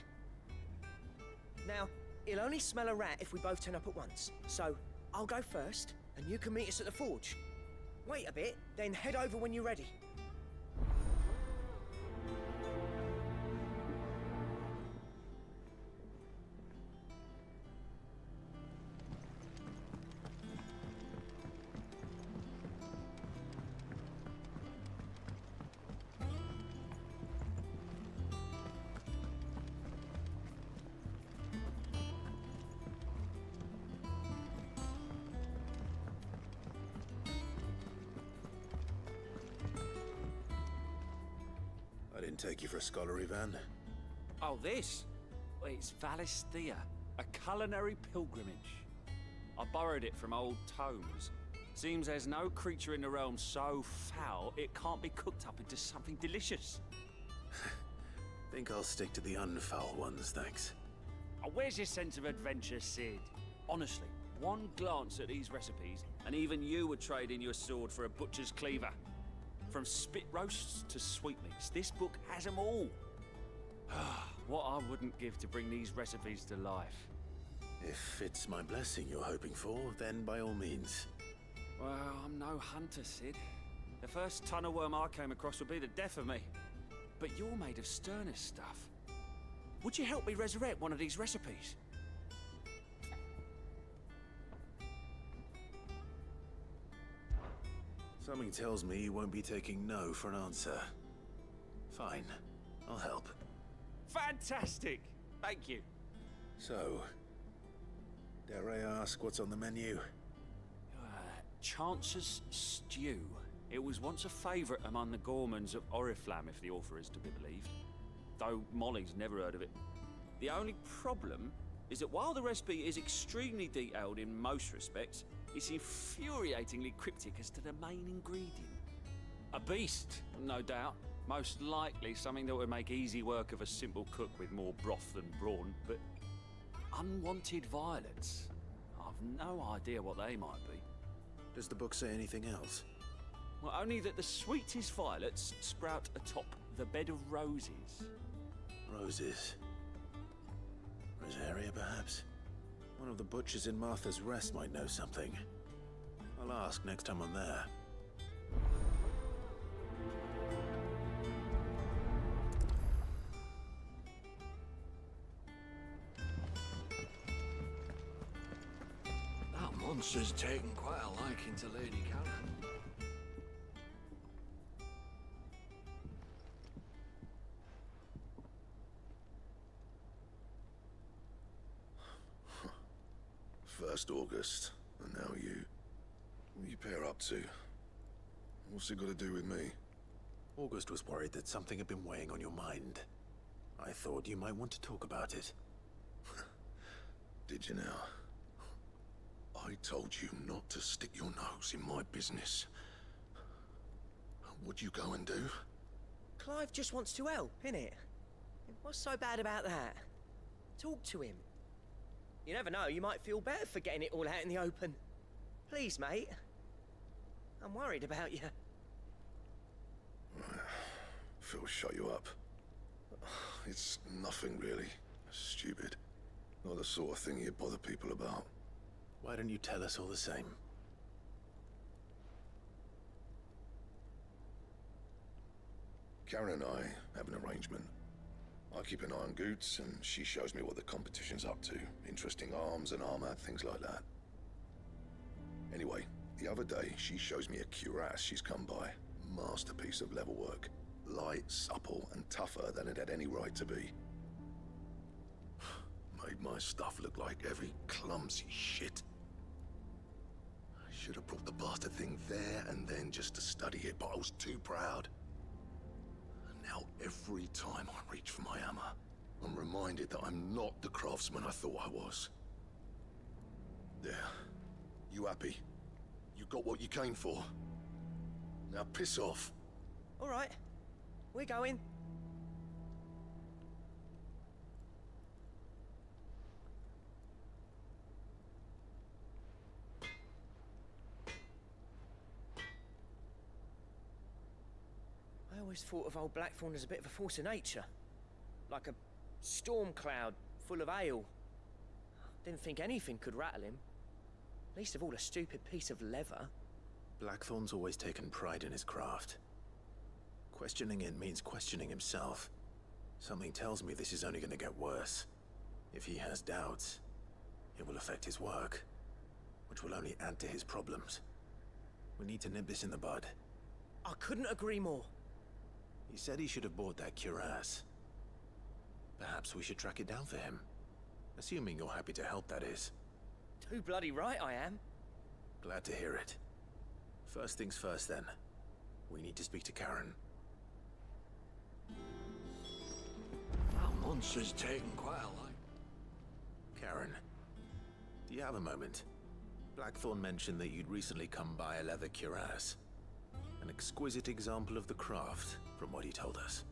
Q: Now, he'll only smell a rat if we both turn up at once. So, I'll go first, and you can meet us at the forge. Wait a bit, then head over when you're ready.
D: I didn't take you for a scholar, Ivan.
N: Oh, this? Well, it's Valisthea, a culinary pilgrimage. I borrowed it from old tomes. Seems there's no creature in the realm so foul it can't be cooked up into something delicious.
D: Think I'll stick to the unfoul ones, thanks.
N: Oh, where's your sense of adventure, Sid? Honestly, one glance at these recipes, and even you would trade in your sword for a butcher's cleaver. From spit roasts to sweetmeats, this book has them all. What I wouldn't give to bring these recipes to life.
D: If it's my blessing you're hoping for, then by all means.
N: Well, I'm no hunter, Sid. The first tunnel worm I came across would be the death of me. But you're made of sterner stuff. Would you help me resurrect one of these recipes?
D: Something tells me you won't be taking no for an answer. Fine, I'll help.
N: Fantastic! Thank you.
D: So, dare I ask what's on the menu?
N: Chance's Stew. It was once a favourite among the gourmands of Oriflamme, if the author is to be believed. Though Molly's never heard of it. The only problem is that while the recipe is extremely detailed in most respects, it's infuriatingly cryptic as to the main ingredient. A beast, no doubt. Most likely something that would make easy work of a simple cook with more broth than brawn, but unwanted violets. I've no idea what they might be.
D: Does the book say anything else?
N: Well, only that the sweetest violets sprout atop the bed of roses.
D: Roses. Rosaria, perhaps? One of the butchers in Martha's Rest might know something. I'll ask next time I'm there.
R: That monster's taken quite a liking to Lady Karen.
H: First August, and now you. What are you pair up to? What's it got to do with me?
D: August was worried that something had been weighing on your mind. I thought you might want to talk about it.
H: Did you now? I told you not to stick your nose in my business. What'd you go and do?
Q: Clive just wants to help, innit? What's so bad about that? Talk to him. You never know, you might feel better for getting it all out in the open. Please, mate. I'm worried about you.
H: Phil shut you up. It's nothing really. Stupid. Not the sort of thing you bother people about.
D: Why don't you tell us all the same?
H: Karen and I have an arrangement. I keep an eye on Goots, and she shows me what the competition's up to. Interesting arms and armor, things like that. Anyway, the other day, she shows me a cuirass she's come by. Masterpiece of level work. Light, supple, and tougher than it had any right to be. made my stuff look like every clumsy shit. I should have brought the bastard thing there and then just to study it, but I was too proud. And now every time I reach for my hammer, I'm reminded that I'm not the craftsman I thought I was. There. You happy? You got what you came for? Now piss off.
Q: All right. We're going. I always thought of old Blackthorn as a bit of a force of nature. Like a storm cloud full of ale. Didn't think anything could rattle him. Least of all a stupid piece of leather.
D: Blackthorn's always taken pride in his craft. Questioning it means questioning himself. Something tells me this is only going to get worse. If he has doubts, it will affect his work, which will only add to his problems. We need to nip this in the bud.
Q: I couldn't agree more.
D: He said he should have bought that cuirass. Perhaps we should track it down for him. Assuming you're happy to help, that is.
Q: Too bloody right I am.
D: Glad to hear it. First things first, then. We need to speak to Karen.
R: That monster's taken quite a light.
D: Karen, do you have a moment? Blackthorn mentioned that you'd recently come by a leather cuirass. An exquisite example of the craft, from what he told us.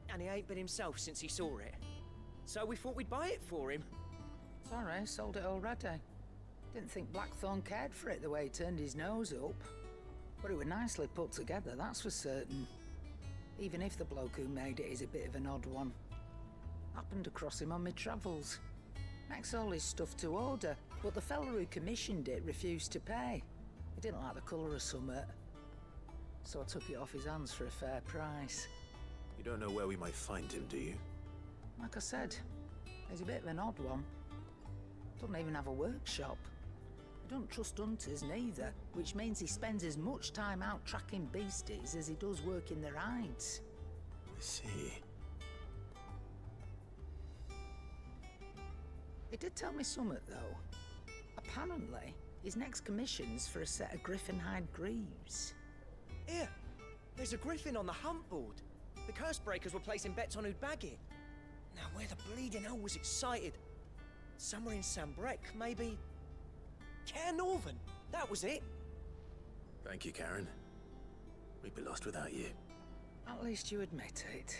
Q: And he ain't been himself since he saw it. So we thought we'd buy it for him.
S: Sorry, sold it already. Didn't think Blackthorn cared for it the way he turned his nose up. But it was nicely put together, that's for certain. Even if the bloke who made it is a bit of an odd one. Happened across him on my travels. Makes all his stuff to order, but the fella who commissioned it refused to pay. He didn't like the colour of summit. So I took it off his hands for a fair price.
D: You don't know where we might find him, do you?
S: Like I said, he's a bit of an odd one. Doesn't even have a workshop. He don't trust hunters neither, which means he spends as much time out tracking beasties as he does working their hides.
D: I see.
S: He did tell me something, though. Apparently, his next commission's for a set of griffin hide greaves.
Q: Here, there's a griffin on the hunt board. The curse breakers were placing bets on who'd bag it. Now, where the bleeding hell was it sighted? Somewhere in Sambrec, maybe? Care Northern, that was it.
D: Thank you, Karen. We'd be lost without you.
S: At least you admit it.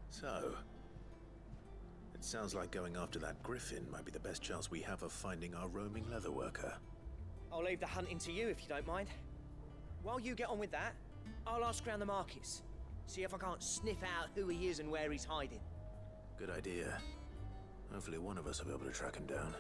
D: So, it sounds like going after that griffin might be the best chance we have of finding our roaming leatherworker.
Q: I'll leave the hunting to you if you don't mind. While you get on with that, I'll ask around the markets. See if I can't sniff out who he is and where he's hiding.
D: Good idea. Hopefully one of us will be able to track him down.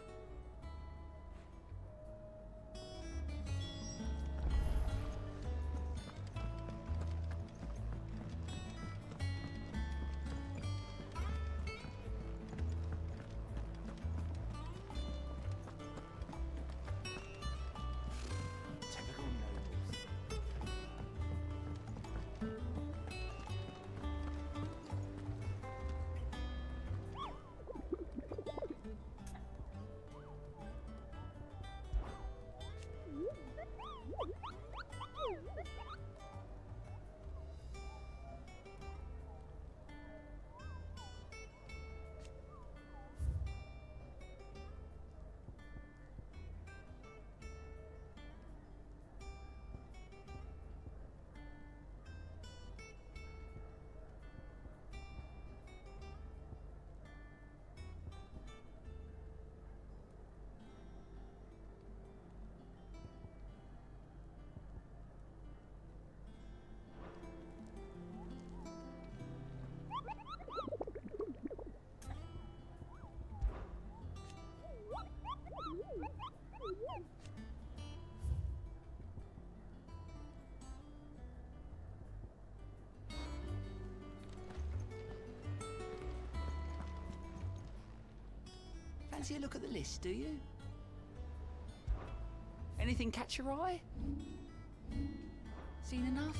A: Fancy a look at the list, do you? Anything catch your eye? Seen enough?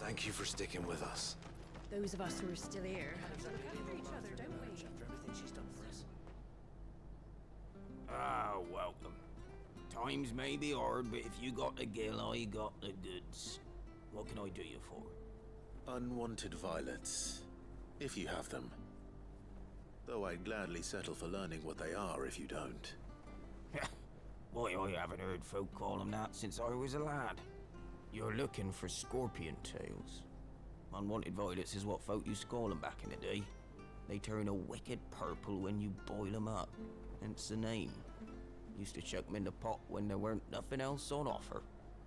C: Thank you for sticking with us.
P: Those of us who are still here.
K: Ah, welcome. Times may be hard, but if you got the gill, I got the goods. What can I do you for?
D: Unwanted violets, if you have them. Though I'd gladly settle for learning what they are if you don't.
K: Why, I haven't heard folk call them that since I was a lad. You're looking for scorpion tails. Unwanted violets is what folk used to call them back in the day. They turn a wicked purple when you boil them up, hence the name. Used to chuck them in the pot when there weren't nothing else on offer,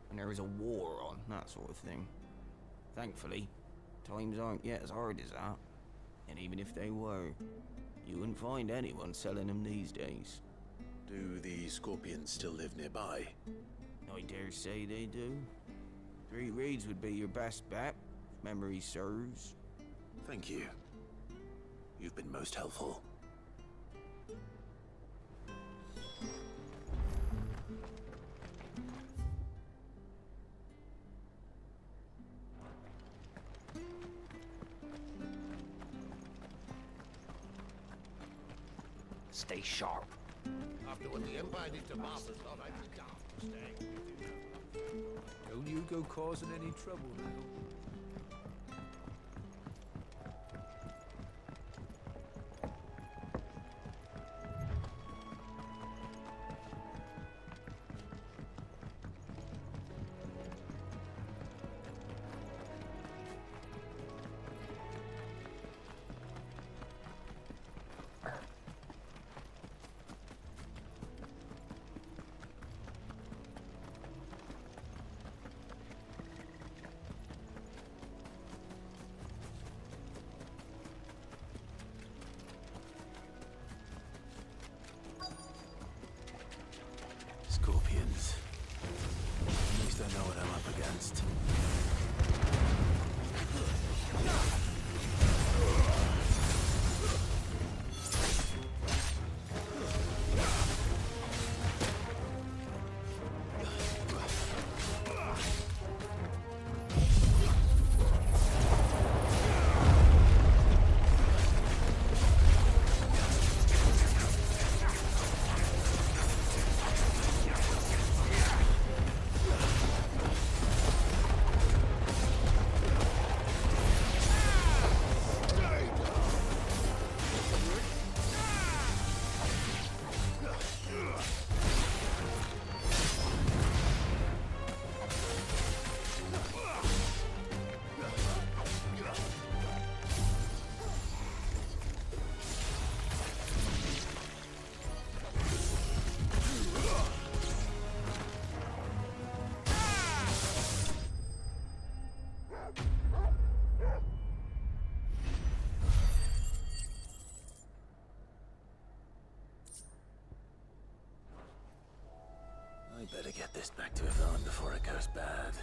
K: and there was a war on, that sort of thing. Thankfully, times aren't yet as hard as that. And even if they were, you wouldn't find anyone selling them these days.
D: Do the scorpions still live nearby?
K: I dare say they do. 3 Reeds would be your best bet, if memory serves.
D: Thank you. You've been most helpful.
N: Stay sharp.
R: After what the Empire did to Martha's lot, I'd be daft to stay.
J: Don't you go causing any trouble now.
D: Scorpions. At least I know what I'm up against. I better get this back to Yvonne before it goes bad.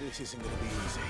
C: This isn't gonna be easy.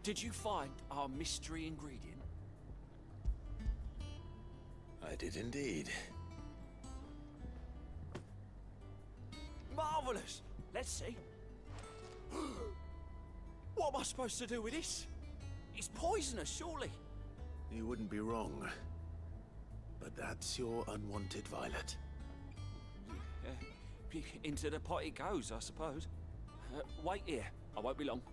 T: Did you find our mystery ingredient?
D: I did indeed.
T: Marvellous! Let's see. What am I supposed to do with this? It's poisonous, surely.
D: You wouldn't be wrong. But that's your unwanted violet.
T: Into the pot it goes, I suppose. Wait here. I won't be long.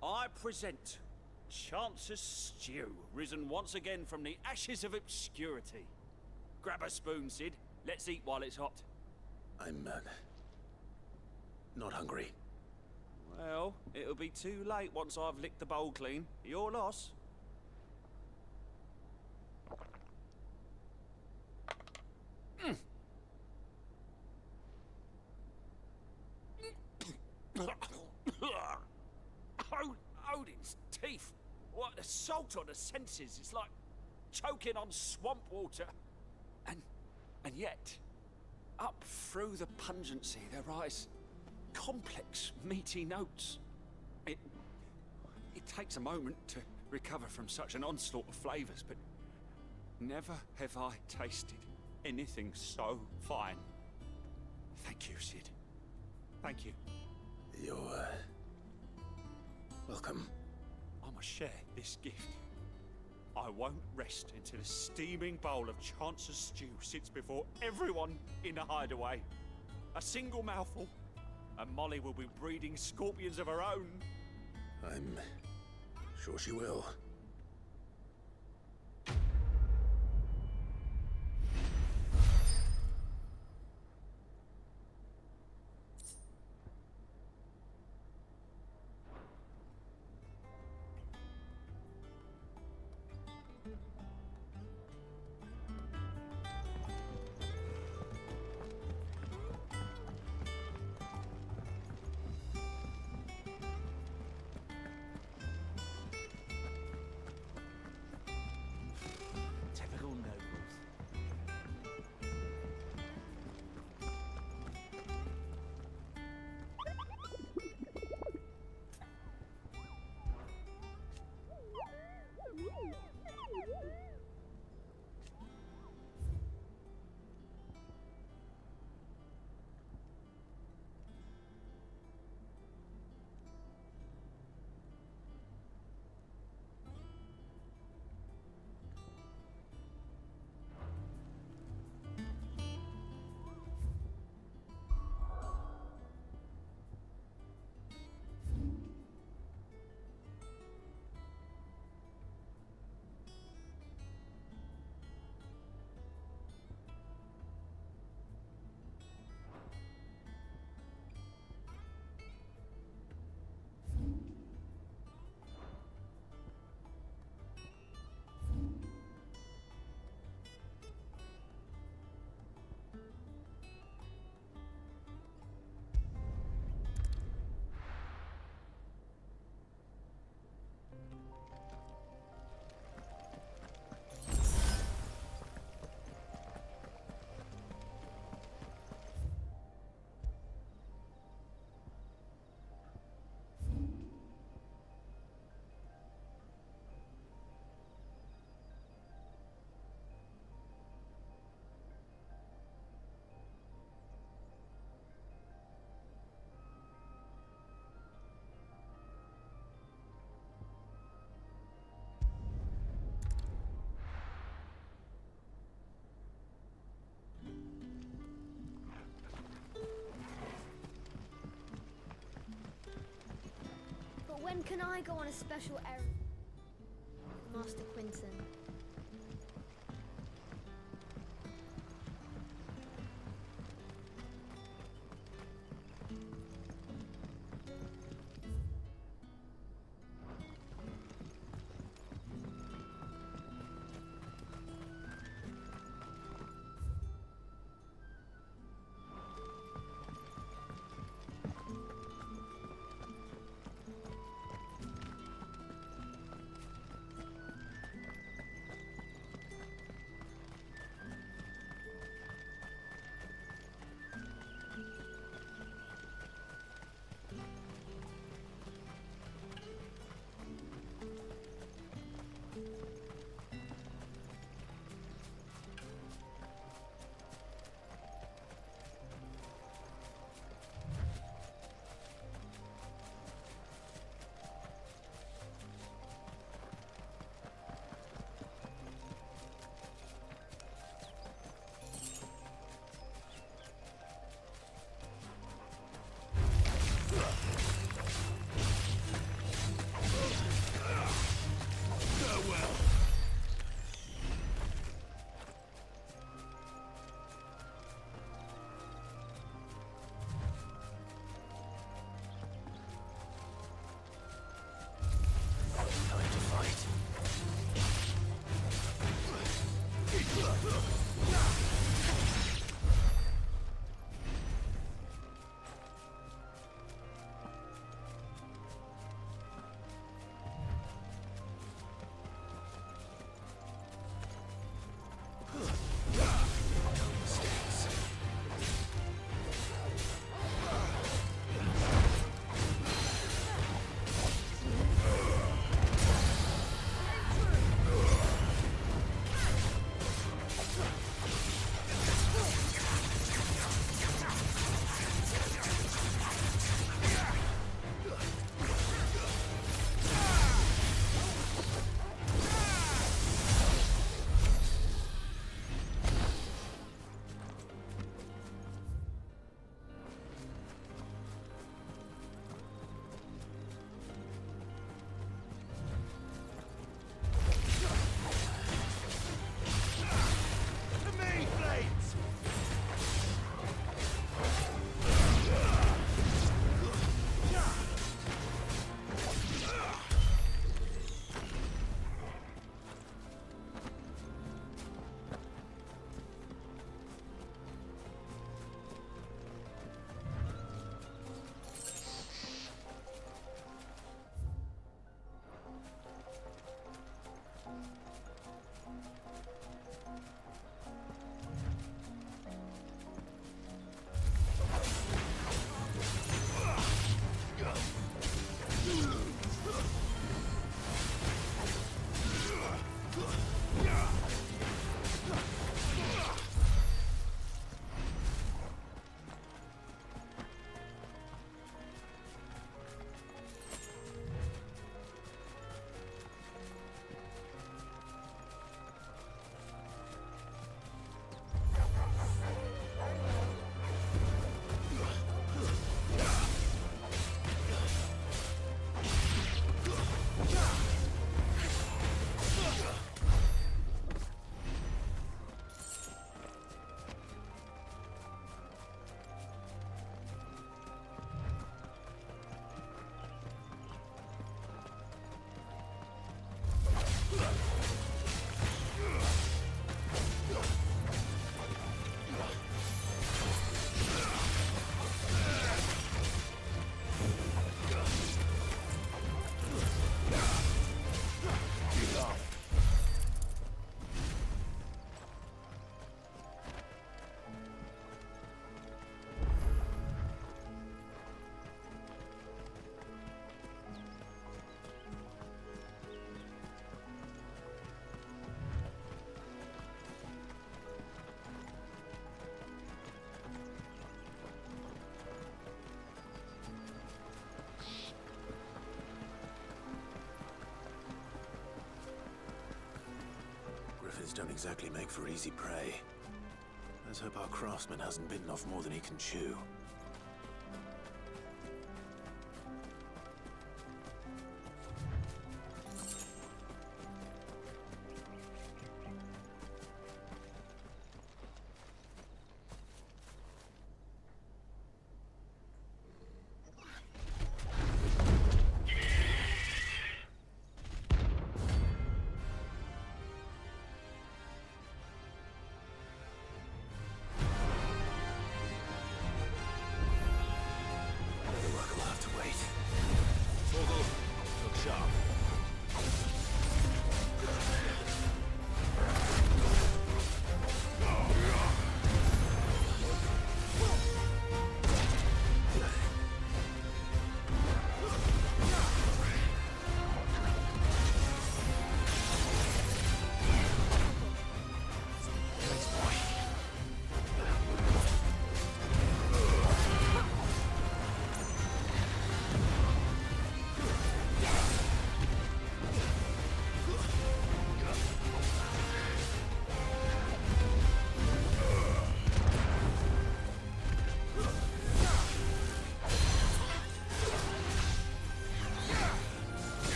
T: I present Chance's Stew, risen once again from the ashes of obscurity. Grab a spoon, Sid. Let's eat while it's hot.
D: I'm, not hungry.
T: Well, it'll be too late once I've licked the bowl clean. Your loss. Odin's teeth. What the salt on the senses. It's like choking on swamp water. And yet, up through the pungency there rise complex, meaty notes. It takes a moment to recover from such an onslaught of flavors, but never have I tasted anything so fine. Thank you, Sid. Thank you.
D: You're, welcome.
T: I must share this gift. I won't rest until a steaming bowl of Chance's Stew sits before everyone in the hideaway. A single mouthful, and Molly will be breeding scorpions of her own.
D: I'm sure she will.
T: Typical nobles.
U: But when can I go on a special errand? Master Quinton.
D: Others don't exactly make for easy prey. Let's hope our craftsman hasn't bitten off more than he can chew.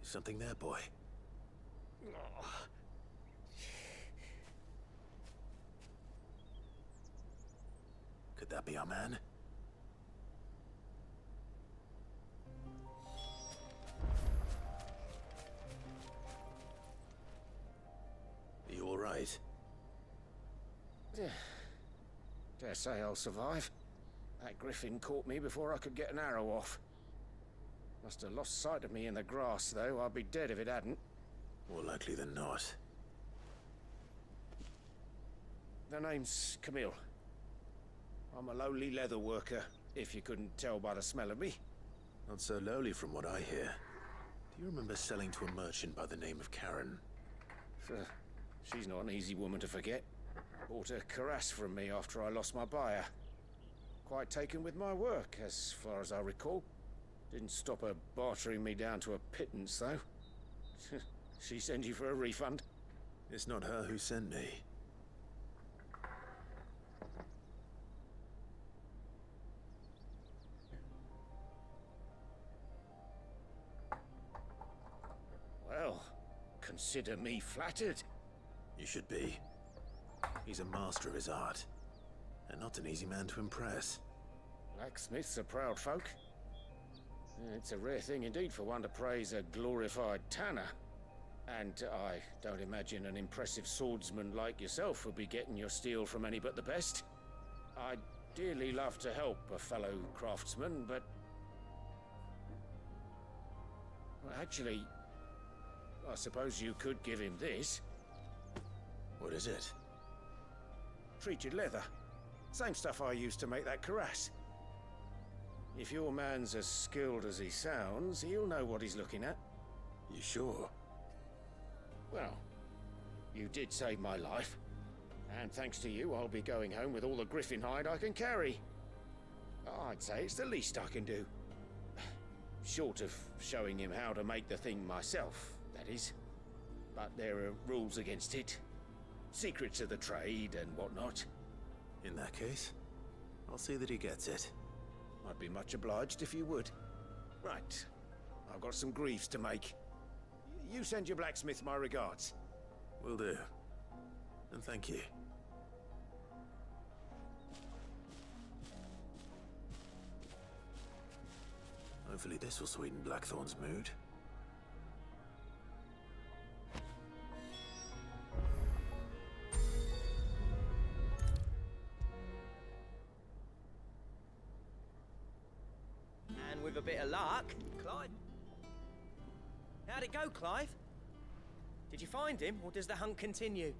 D: Something there, boy. Could that be our man? Are you all right?
L: Dare say I'll survive. That griffin caught me before I could get an arrow off. Must have lost sight of me in the grass, though. I'd be dead if it hadn't.
D: More likely than not.
L: The name's Camille. I'm a lowly leather worker, if you couldn't tell by the smell of me.
D: Not so lowly from what I hear. Do you remember selling to a merchant by the name of Karen?
L: She's not an easy woman to forget. Bought a cuirass from me after I lost my buyer. Quite taken with my work, as far as I recall. Didn't stop her bartering me down to a pittance, though. She send you for a refund?
D: It's not her who sent me.
L: Well, consider me flattered.
D: You should be. He's a master of his art, and not an easy man to impress.
L: Blacksmiths are proud folk. It's a rare thing indeed for one to praise a glorified tanner. And I don't imagine an impressive swordsman like yourself would be getting your steel from any but the best. I'd dearly love to help a fellow craftsman, but... Well, actually, I suppose you could give him this.
D: What is it?
L: Treated leather. Same stuff I used to make that cuirass. If your man's as skilled as he sounds, he'll know what he's looking at.
D: You sure?
L: Well, you did save my life. And thanks to you, I'll be going home with all the griffin hide I can carry. I'd say it's the least I can do. Short of showing him how to make the thing myself, that is. But there are rules against it. Secrets of the trade and whatnot.
D: In that case, I'll see that he gets it.
L: I'd be much obliged if you would. Right. I've got some greaves to make. You send your blacksmith my regards.
D: Will do. And thank you. Hopefully this will sweeten Blackthorn's mood.
Q: And with a bit of luck, Clive. How'd it go, Clive? Did you find him, or does the hunt continue?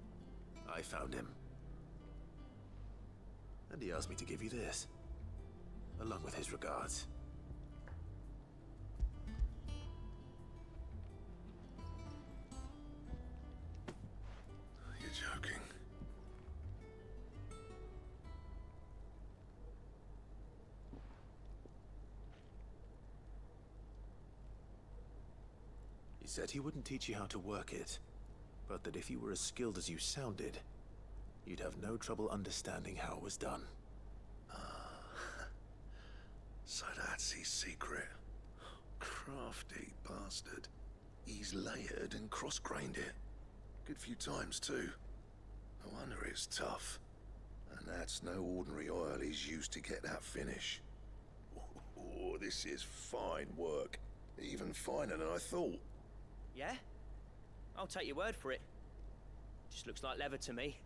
D: I found him. And he asked me to give you this, along with his regards.
H: You're joking.
D: He said he wouldn't teach you how to work it, but that if you were as skilled as you sounded, you'd have no trouble understanding how it was done.
H: So that's his secret. Crafty bastard. He's layered and cross-grained it. Good few times, too. No wonder it's tough. And that's no ordinary oil he's used to get that finish. Oh, this is fine work. Even finer than I thought.
Q: Yeah? I'll take your word for it. Just looks like leather to me.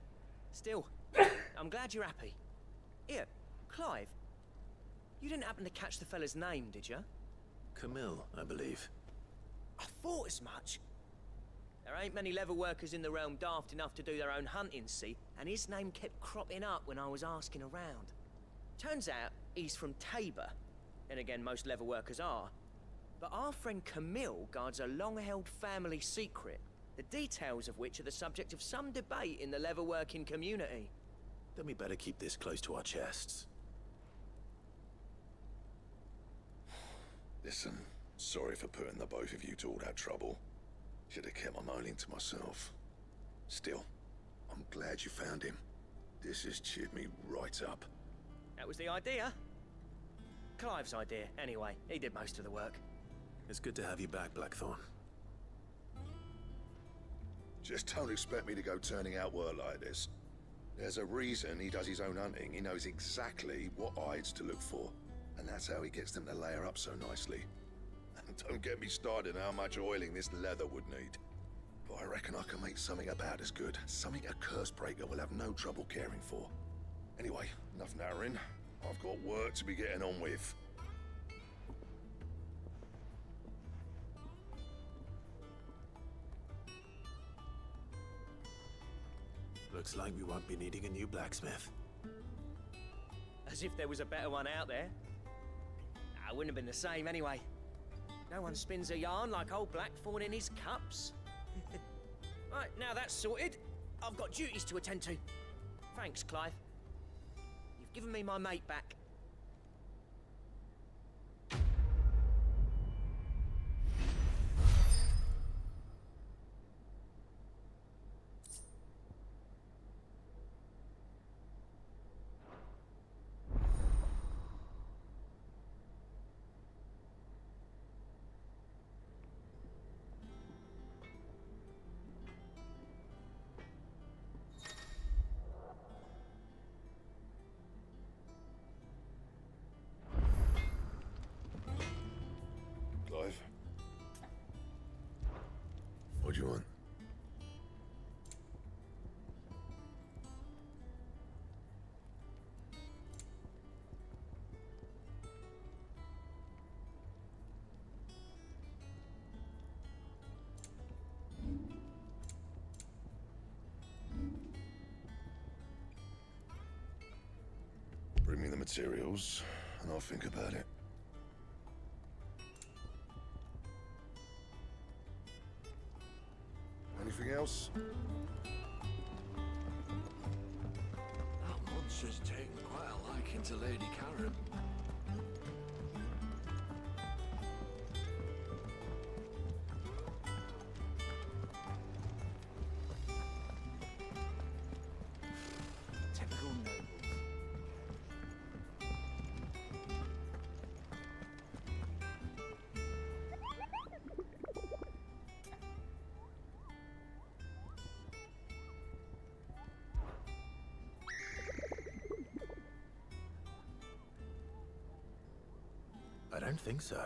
Q: Still, I'm glad you're happy. Here, Clive. You didn't happen to catch the fella's name, did you?
D: Camille, I believe.
Q: I thought as much. There ain't many leather workers in the realm daft enough to do their own hunting, see? And his name kept cropping up when I was asking around. Turns out he's from Tabor. Then again, most leather workers are. But our friend Camille guards a long-held family secret, the details of which are the subject of some debate in the leather-working community.
D: Then we better keep this close to our chests.
H: Listen, sorry for putting the both of you to all that trouble. Should have kept my moaning to myself. Still, I'm glad you found him. This has cheered me right up.
Q: That was the idea. Clive's idea, anyway. He did most of the work.
D: It's good to have you back, Blackthorn.
H: Just don't expect me to go turning out work like this. There's a reason he does his own hunting. He knows exactly what hides to look for. And that's how he gets them to layer up so nicely. And don't get me started on how much oiling this leather would need. But I reckon I can make something about as good. Something a Cursebreaker will have no trouble caring for. Anyway, enough nattering. I've got work to be getting on with.
C: Looks like we won't be needing a new blacksmith.
Q: As if there was a better one out there. Nah, it wouldn't have been the same anyway. No one spins a yarn like old Blackthorn in his cups. Right, now that's sorted, I've got duties to attend to. Thanks, Clive. You've given me my mate back.
H: Clive? What do you want? Bring me the materials, and I'll think about it. Anything else?
J: That monster's taken quite a liking to Lady Karen.
T: Typical nobles.
C: I don't think so.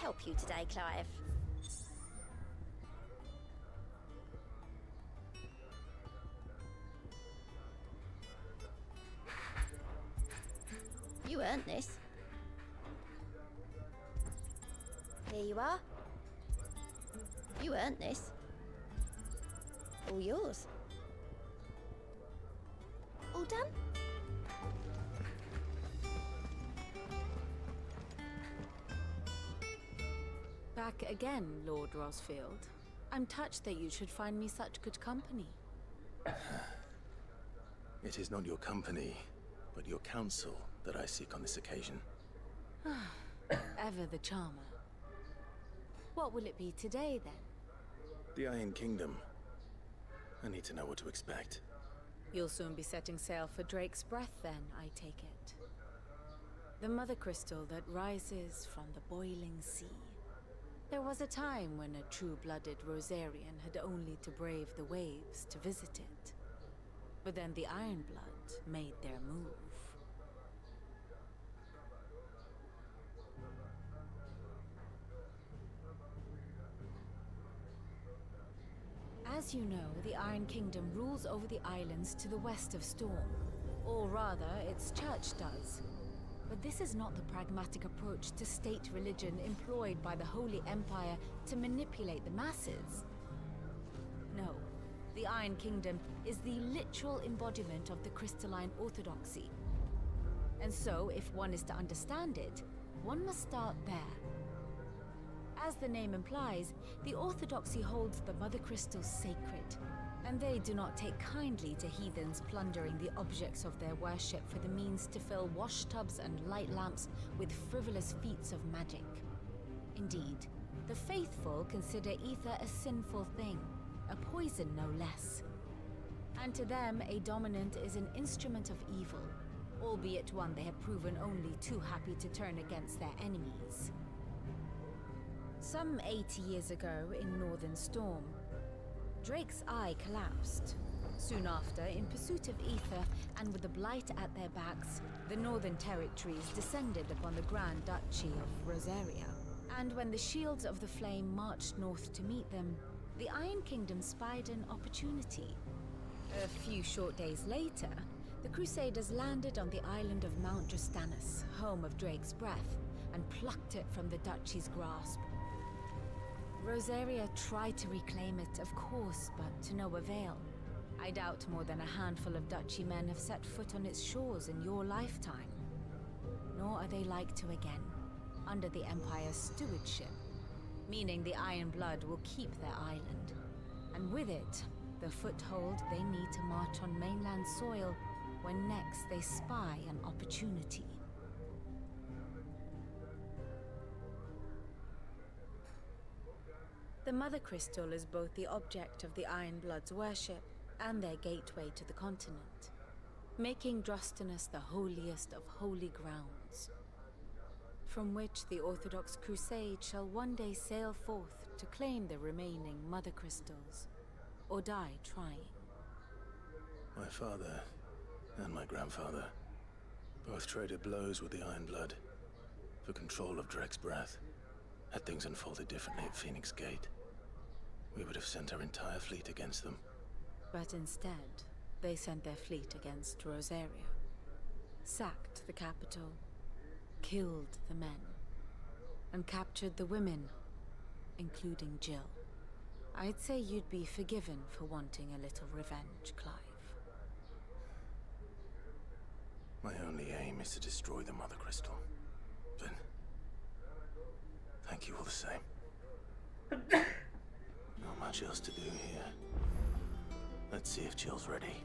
B: help you today, Clive? You earned this. Here you are. You earned this. All yours. All done?
I: Back again, Lord Rosfield. I'm touched that you should find me such good company.
D: It is not your company, but your counsel that I seek on this occasion.
I: Ever the charmer. What will it be today, then?
D: The Iron Kingdom. I need to know what to expect.
I: You'll soon be setting sail for Drake's Breath, then, I take it. The mother crystal that rises from the boiling sea. There was a time when a true-blooded Rosarian had only to brave the waves to visit it. But then the Ironblood made their move. As you know, the Iron Kingdom rules over the islands to the west of Storm. Or rather, its church does. But this is not the pragmatic approach to state religion employed by the Holy Empire to manipulate the masses. No, the Iron Kingdom is the literal embodiment of the crystalline orthodoxy. And so, if one is to understand it, one must start there. As the name implies, the orthodoxy holds the mother crystals sacred, and they do not take kindly to heathens plundering the objects of their worship for the means to fill washtubs and light lamps with frivolous feats of magic. Indeed, the faithful consider ether a sinful thing, a poison no less. And to them, a dominant is an instrument of evil, albeit one they have proven only too happy to turn against their enemies. Some 80 years ago in Northern Storm, Drake's eye collapsed. Soon after, in pursuit of ether and with the blight at their backs, the Northern Territories descended upon the Grand Duchy of Rosaria. And when the Shields of the Flame marched north to meet them, the Iron Kingdom spied an opportunity. A few short days later, the Crusaders landed on the island of Mount Justanus, home of Drake's Breath, and plucked it from the Duchy's grasp. Rosaria tried to reclaim it, of course, but to no avail. I doubt more than a handful of Duchy men have set foot on its shores in your lifetime. Nor are they like to again, under the Empire's stewardship, meaning the Iron Blood will keep their island, and with it, the foothold they need to march on mainland soil when next they spy an opportunity. The Mother Crystal is both the object of the Iron Blood's worship and their gateway to the continent, making Drostanus the holiest of holy grounds, from which the Orthodox Crusade shall one day sail forth to claim the remaining Mother Crystals, or die trying.
D: My father and my grandfather both traded blows with the Iron Blood for control of Drake's Breath. Had things unfolded differently at Phoenix Gate, we would have sent our entire fleet against them.
I: But instead, they sent their fleet against Rosaria, sacked the capital, killed the men, and captured the women, including Jill. I'd say you'd be forgiven for wanting a little revenge, Clive.
D: My only aim is to destroy the Mother Crystal. But thank you all the same. Not much else to do here. Let's see if Jill's ready.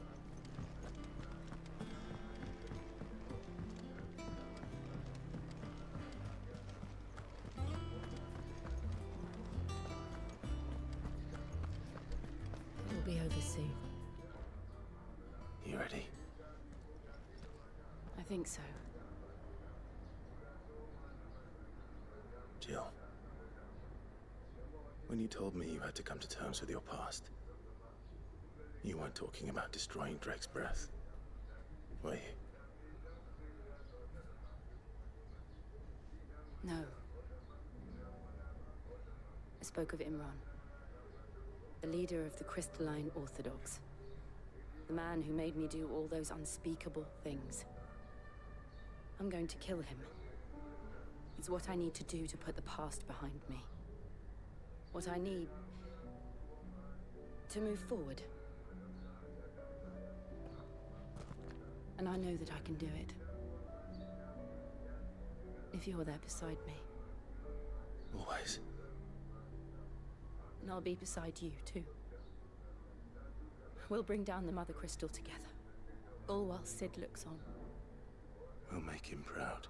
I: It'll be over soon.
D: You ready?
I: I think so.
D: Jill. When you told me you had to come to terms with your past, you weren't talking about destroying Drake's Breath, were you?
I: No.
F: I spoke of Imran, the leader of the Crystalline Orthodox. The man who made me do all those unspeakable things. I'm going to kill him. It's what I need to do to put the past behind me. What I need to move forward. And I know that I can do it. If you're there beside me.
C: Always.
F: And I'll be beside you, too. We'll bring down the Mother Crystal together. All while Sid looks on.
C: We'll make him proud.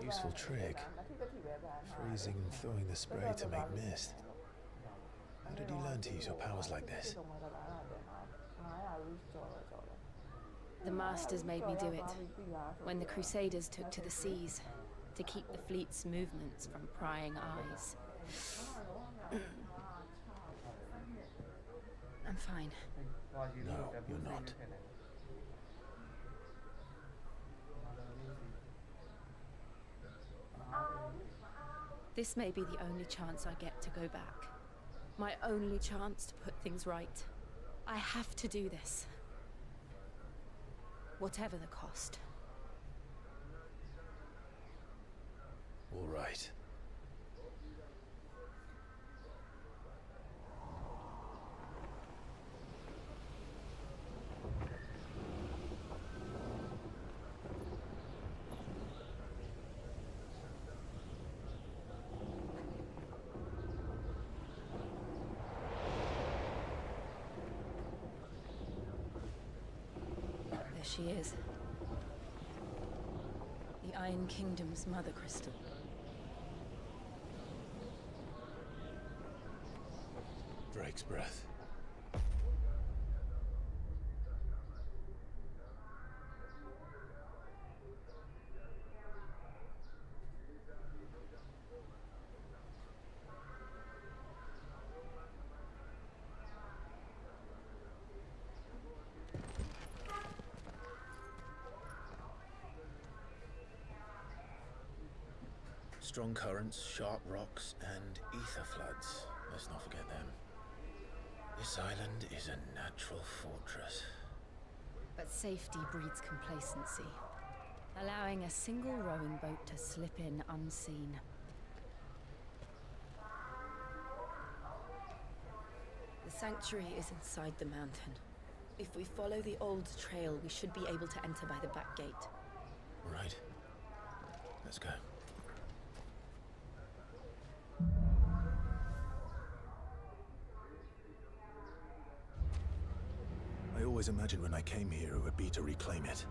C: Useful trick. Freezing and throwing the spray to make mist. How did you learn to use your powers like this?
F: The Masters made me do it. When the Crusaders took to the seas, to keep the fleet's movements from prying eyes. I'm fine.
C: No, you're not.
F: This may be the only chance I get to go back. My only chance to put things right. I have to do this. Whatever the cost.
C: All right.
F: She is. The Iron Kingdom's Mother Crystal.
C: Drake's breath. Strong currents, sharp rocks, and ether floods. Let's not forget them. This island is a natural fortress.
F: But safety breeds complacency, allowing a single rowing boat to slip in unseen. The sanctuary is inside the mountain. If we follow the old trail, we should be able to enter by the back gate.
C: Right. Let's go. I always imagined when I came here it would be to reclaim it.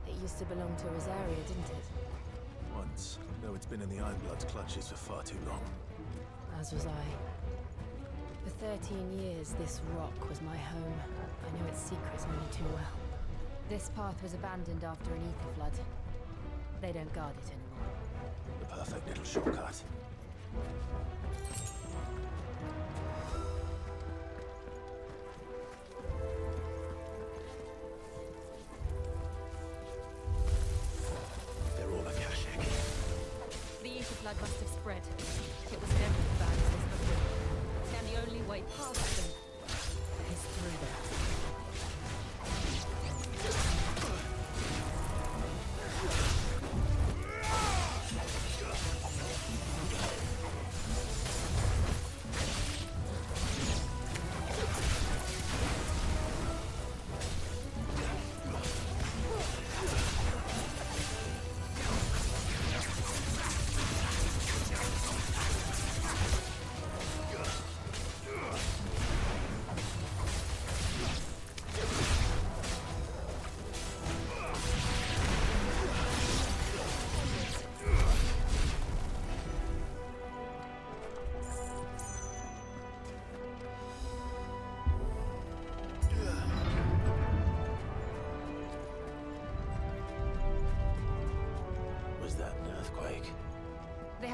F: It used to belong to Rosaria, didn't it?
C: Once, though it's been in the Ironblood's clutches for far too long.
F: As was I. For 13 years, this rock was my home. I know its secrets only too well. This path was abandoned after an ether flood. They don't guard it anymore.
C: The perfect little shortcut. They're all Akashic.
F: The ether flood must have spread. It was never as bad as this before. And the only way past them is through there.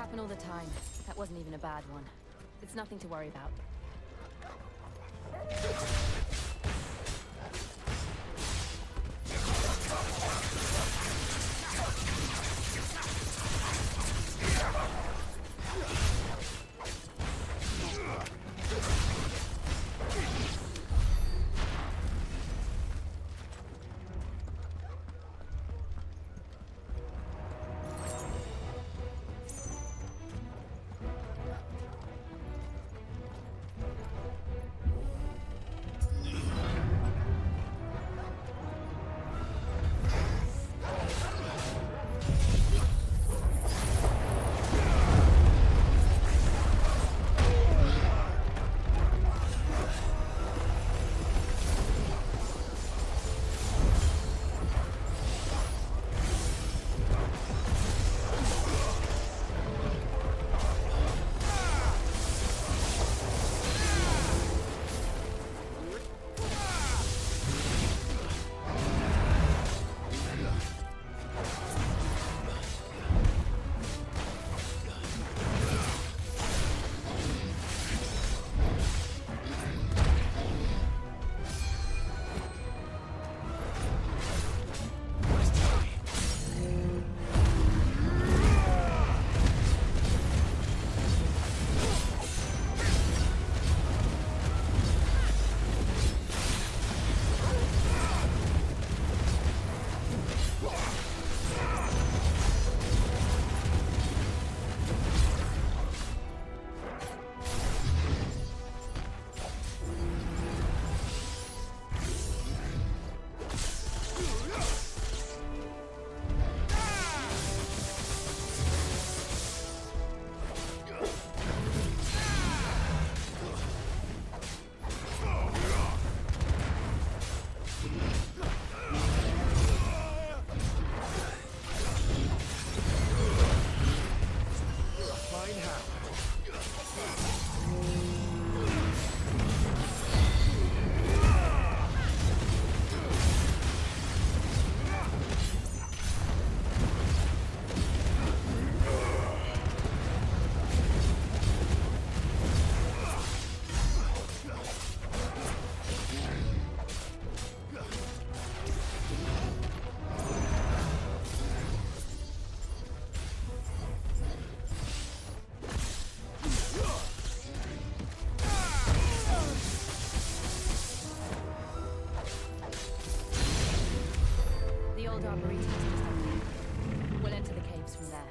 F: happen all the time. That wasn't even a bad one. It's nothing to worry about. We'll enter the caves from there.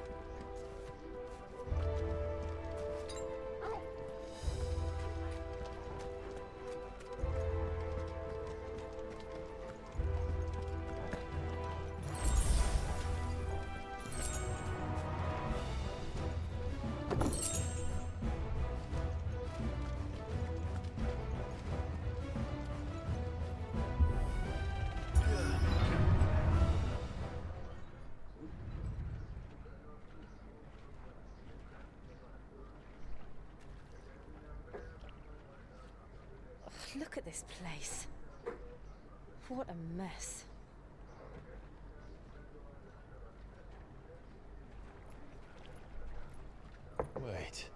F: Look at this place. What a mess.
C: Wait.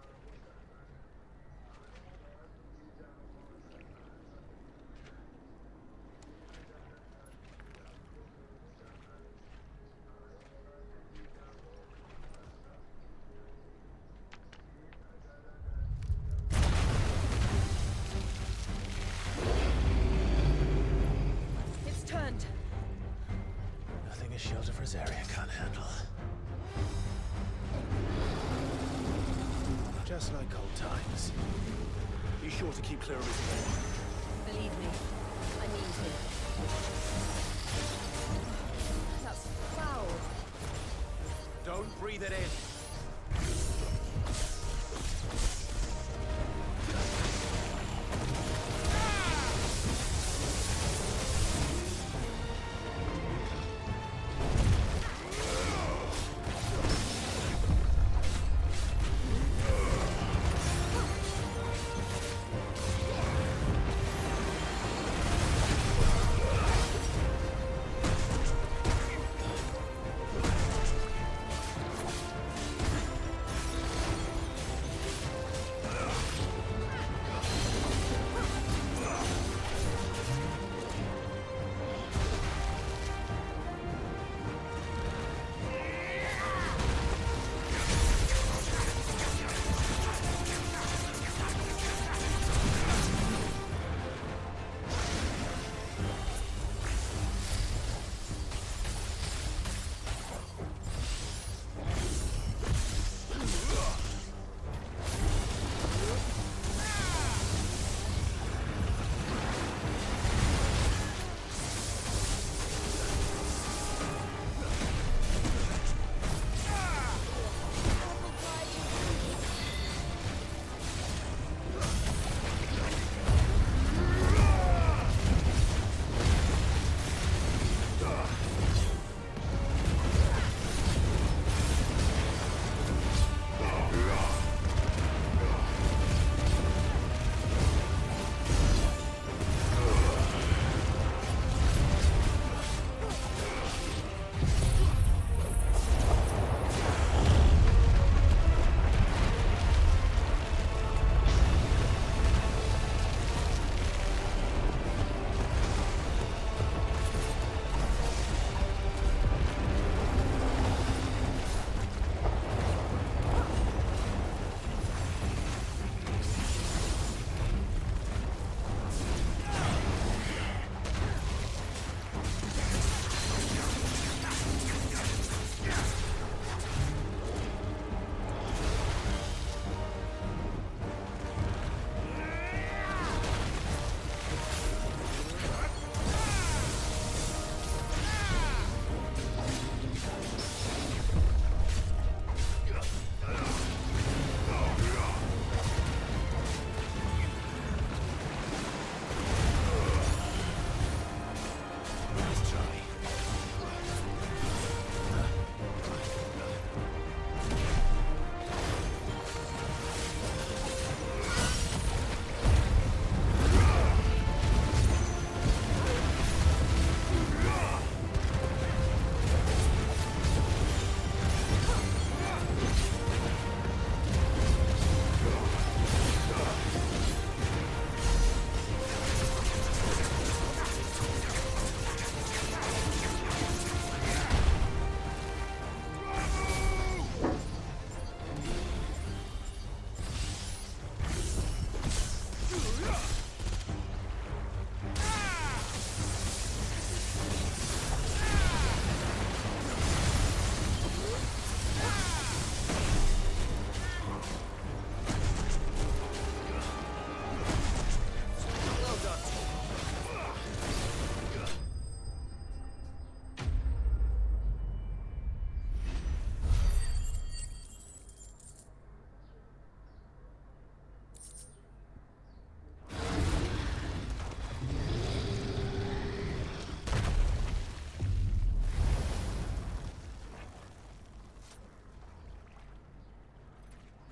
C: Nothing a shelter for Zarya can't handle. Just like old times.
D: Be sure to keep clear of his way.
F: Believe me, I mean to. That's foul.
D: Don't breathe it in.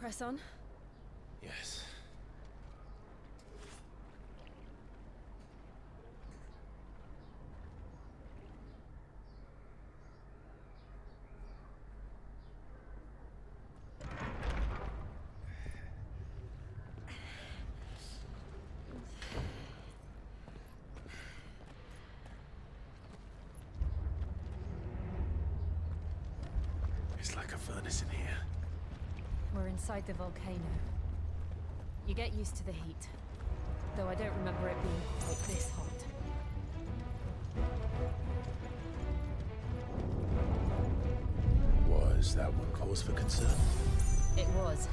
B: press on?
C: Yes. It's like a furnace in here.
I: We're inside the volcano. You get used to the heat, though I don't remember it being quite this hot.
C: Was that one cause for concern?
I: It was.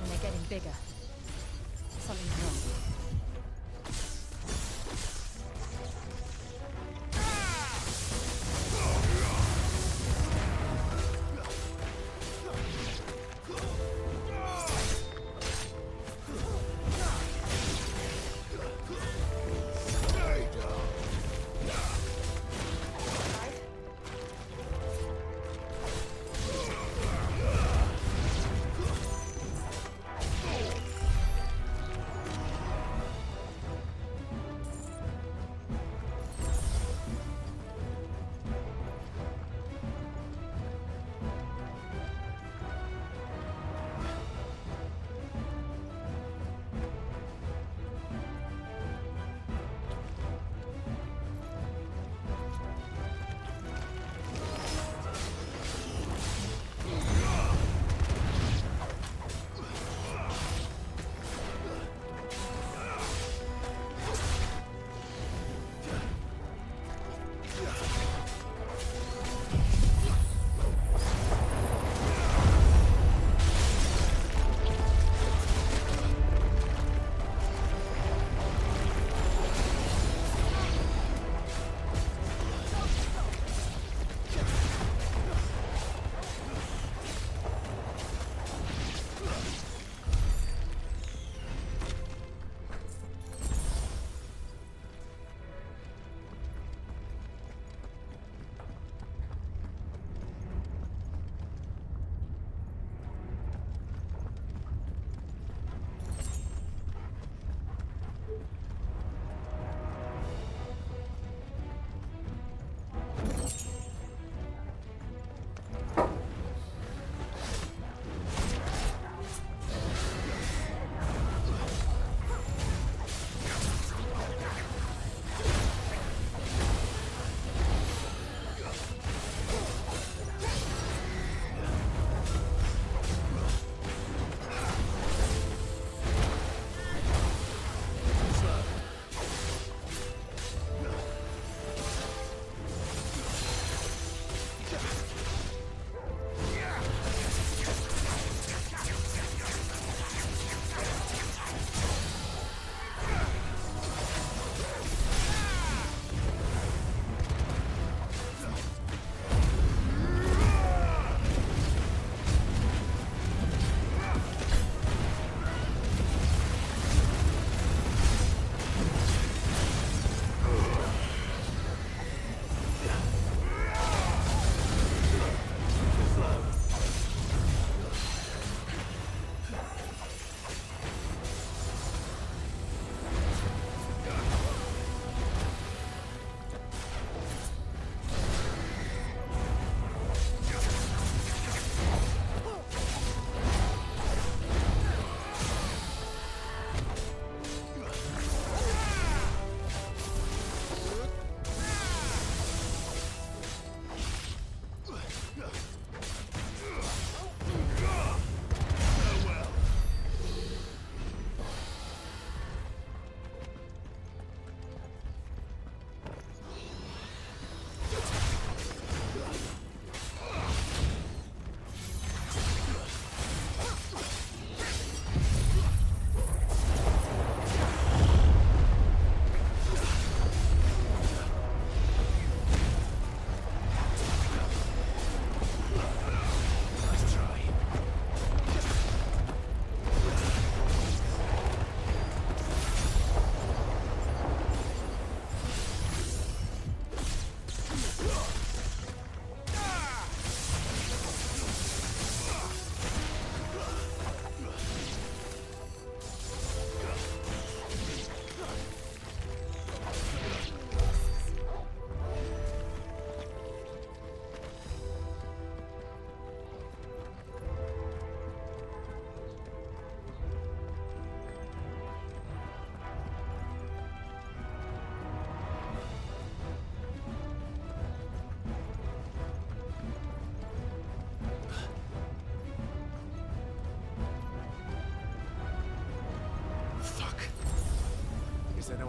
I: And they're getting bigger. Something's wrong.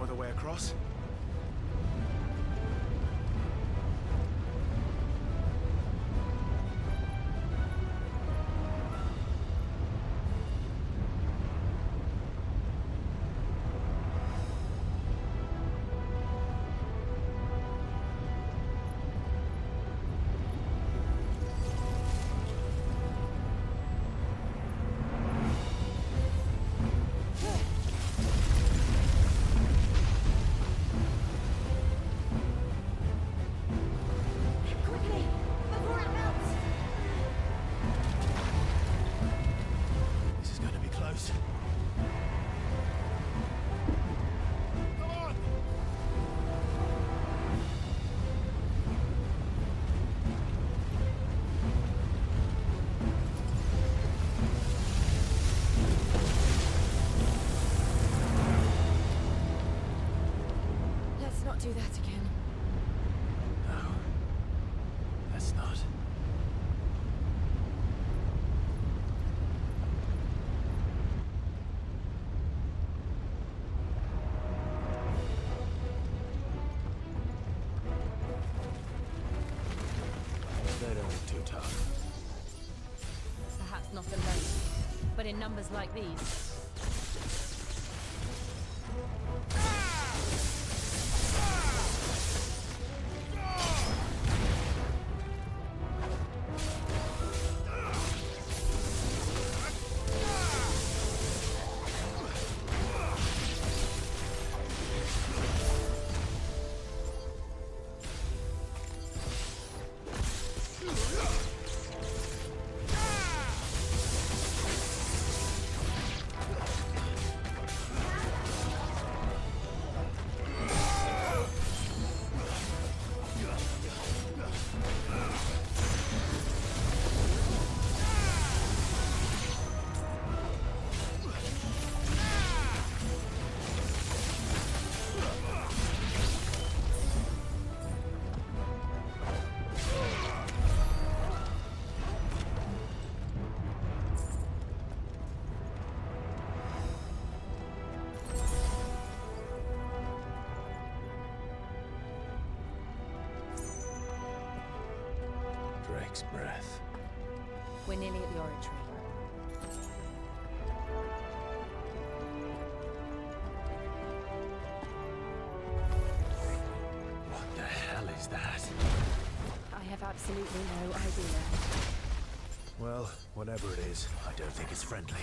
C: other way across?
F: Let's not do that again.
C: No. Let's not. They don't look too tough.
I: Perhaps not alone, but in numbers like these.
C: Drake's breath.
I: We're nearly at the oratory.
C: What the hell is that?
F: I have absolutely no idea.
C: Well, whatever it is, I don't think it's friendly.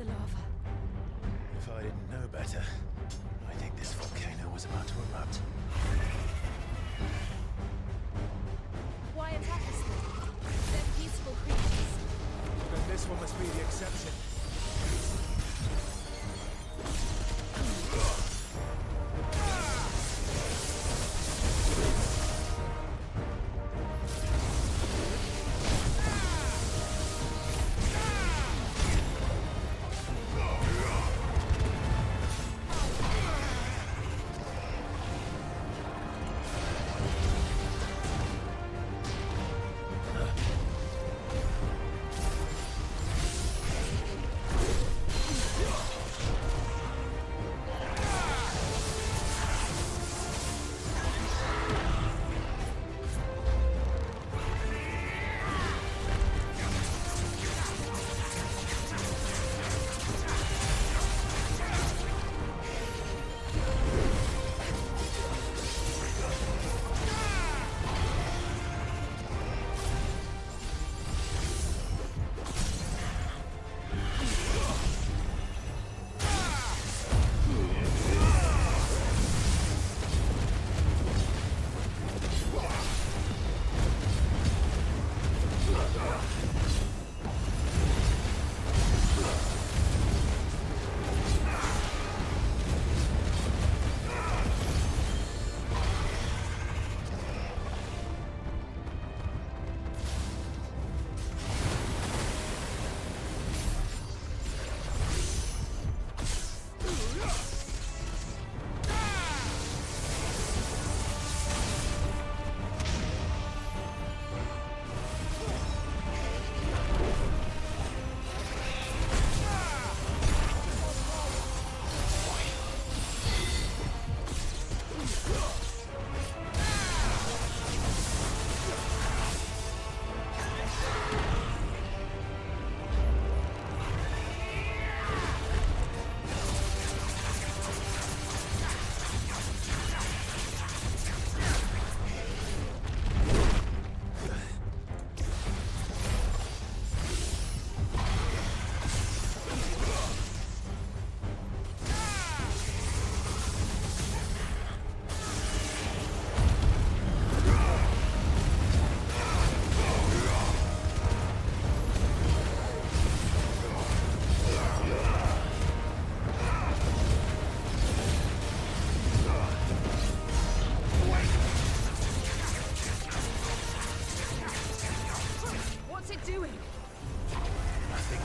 I: the lava.
C: If I didn't know better, I think this volcano was about to erupt.
I: Why attack us then? They're peaceful creatures.
C: Then this one must be the exception.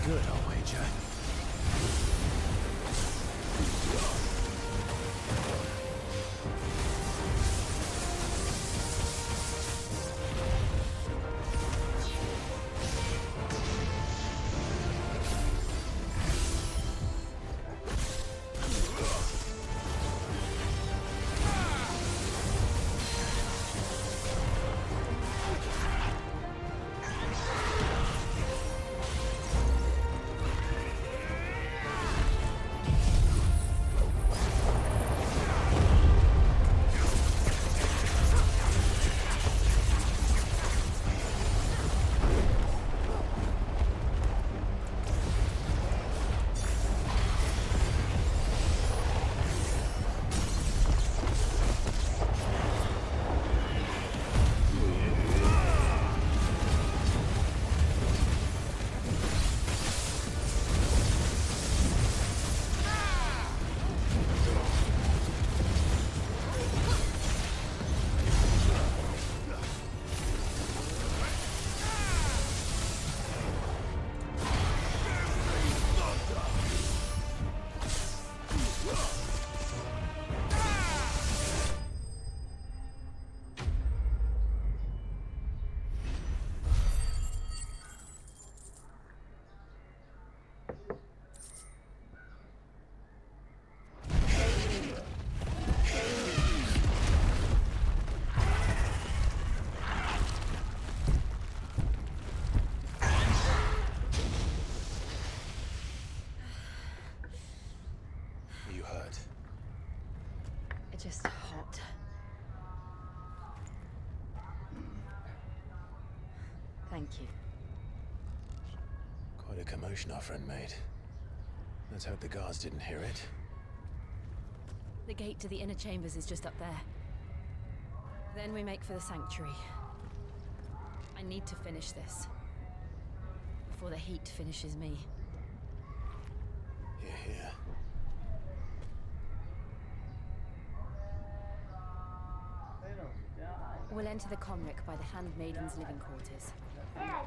C: Good, I'll wager.
F: Just hot. Thank you.
C: Quite a commotion our friend made. Let's hope the guards didn't hear it.
F: The gate to the inner chambers is just up there. Then we make for the sanctuary. I need to finish this. Before the heat finishes me.
C: Hear, hear.
F: We'll enter the Comric by the Handmaiden's living quarters.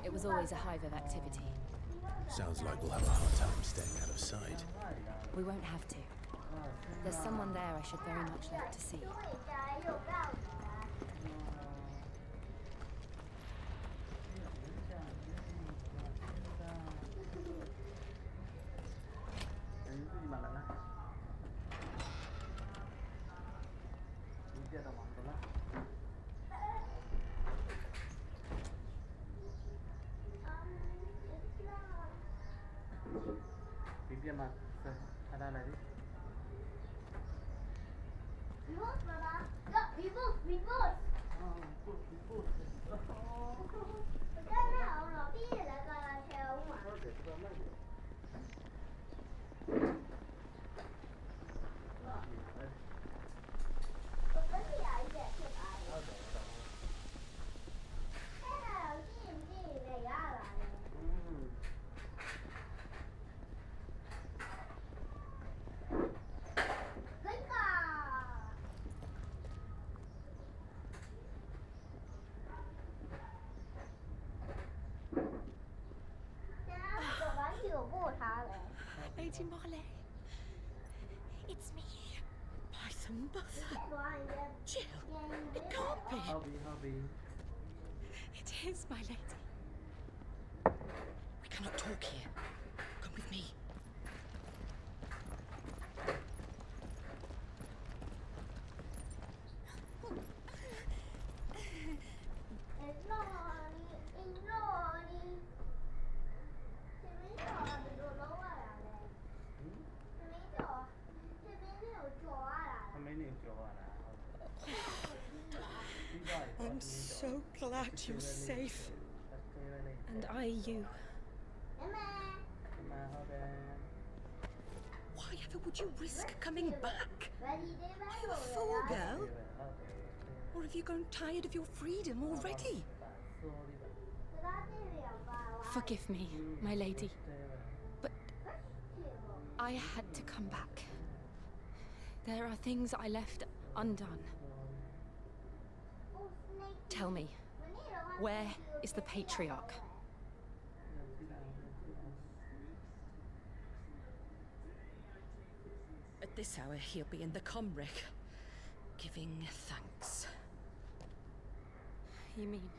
F: It was always a hive of activity.
C: Sounds like we'll have a hard time staying out of sight.
F: We won't have to. There's someone there I should very much like to see.
M: Lady Marley, it's me, Python Mother. Jill, it can't be. It is, my lady. We cannot talk here. Come with me. I'm so glad you're safe. And I you. Why ever would you risk coming back? Are you a fool, girl? Or have you grown tired of your freedom already?
F: Forgive me, my lady. But I had to come back. There are things I left undone. Tell me, where is the Patriarch?
M: At this hour, he'll be in the Comric, giving thanks.
F: You mean...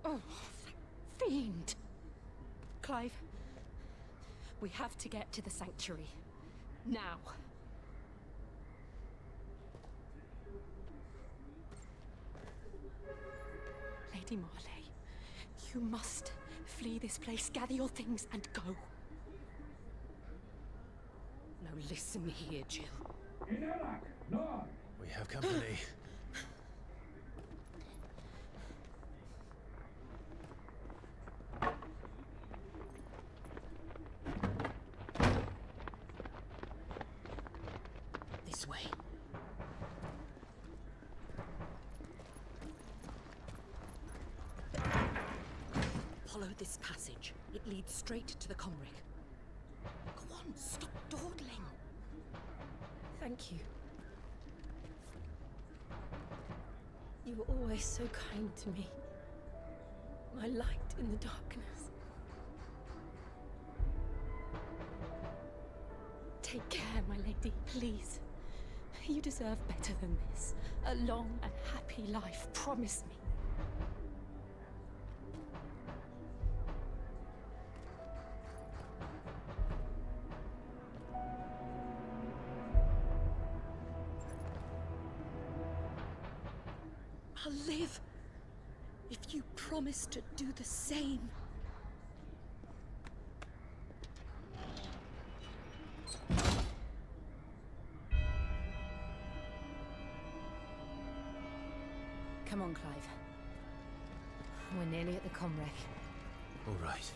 F: Oh, that fiend! Clive, we have to get to the sanctuary. Now. Lady Marley, you must flee this place, gather your things, and go.
M: Now listen here, Jill.
C: We have company.
M: This way. Follow this passage. It leads straight to the Comric. Go on, stop dawdling.
F: Thank you. You were always so kind to me. My light in the darkness. Take care, my lady, please. You deserve better than this. A long and happy life, promise me.
M: I'll live if you promise to do the same.
F: Come on, Clive. We're nearly at the Comric.
C: All right.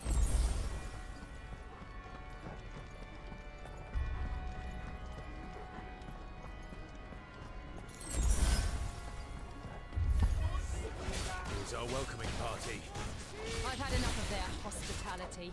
O: welcoming party.
F: I've had enough of their hospitality.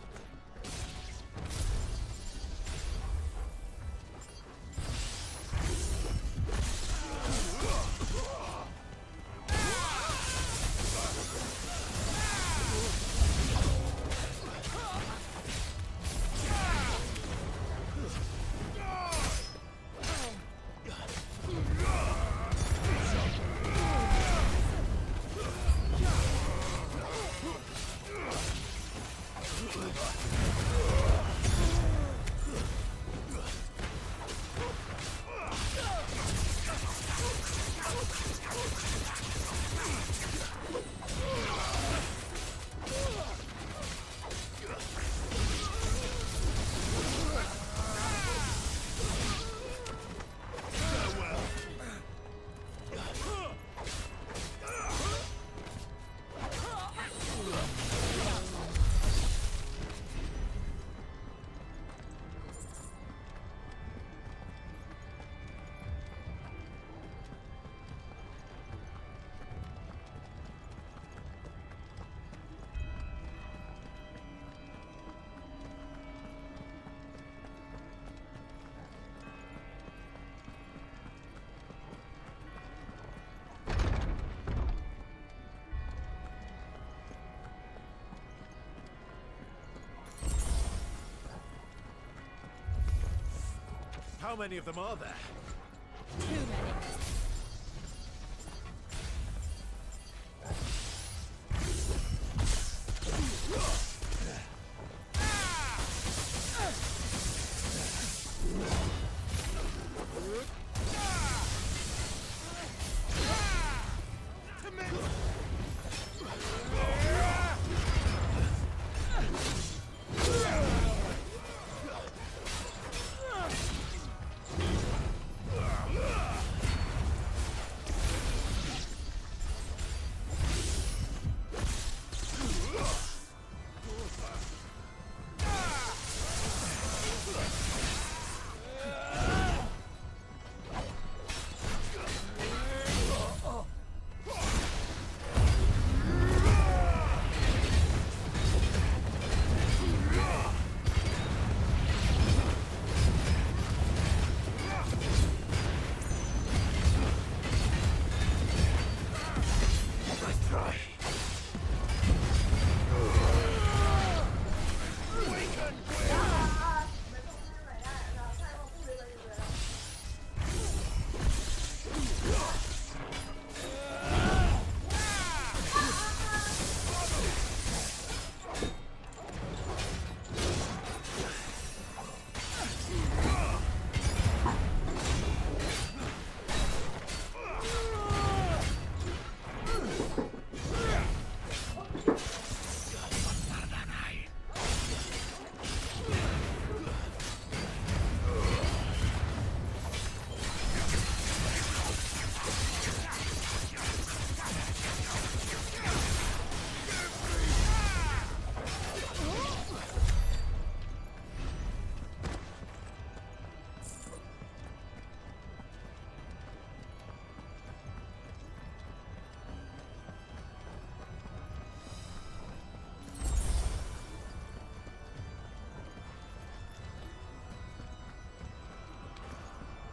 O: How many of them are there?
F: Too many.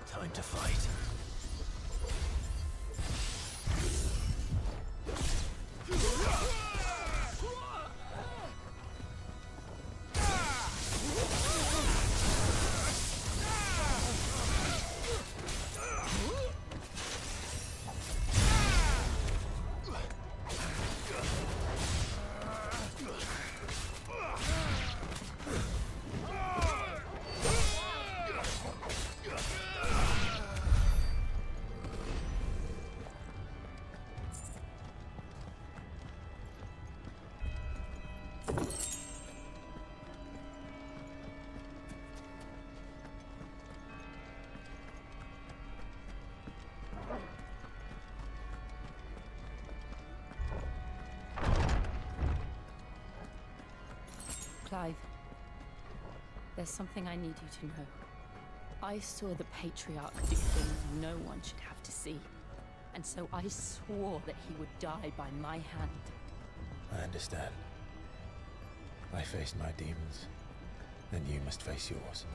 O: Time to fight.
F: Clive, there's something I need you to know. I saw the Patriarch do things no one should have to see, and so I swore that he would die by my hand.
C: I understand. I faced my demons, then you must face yours.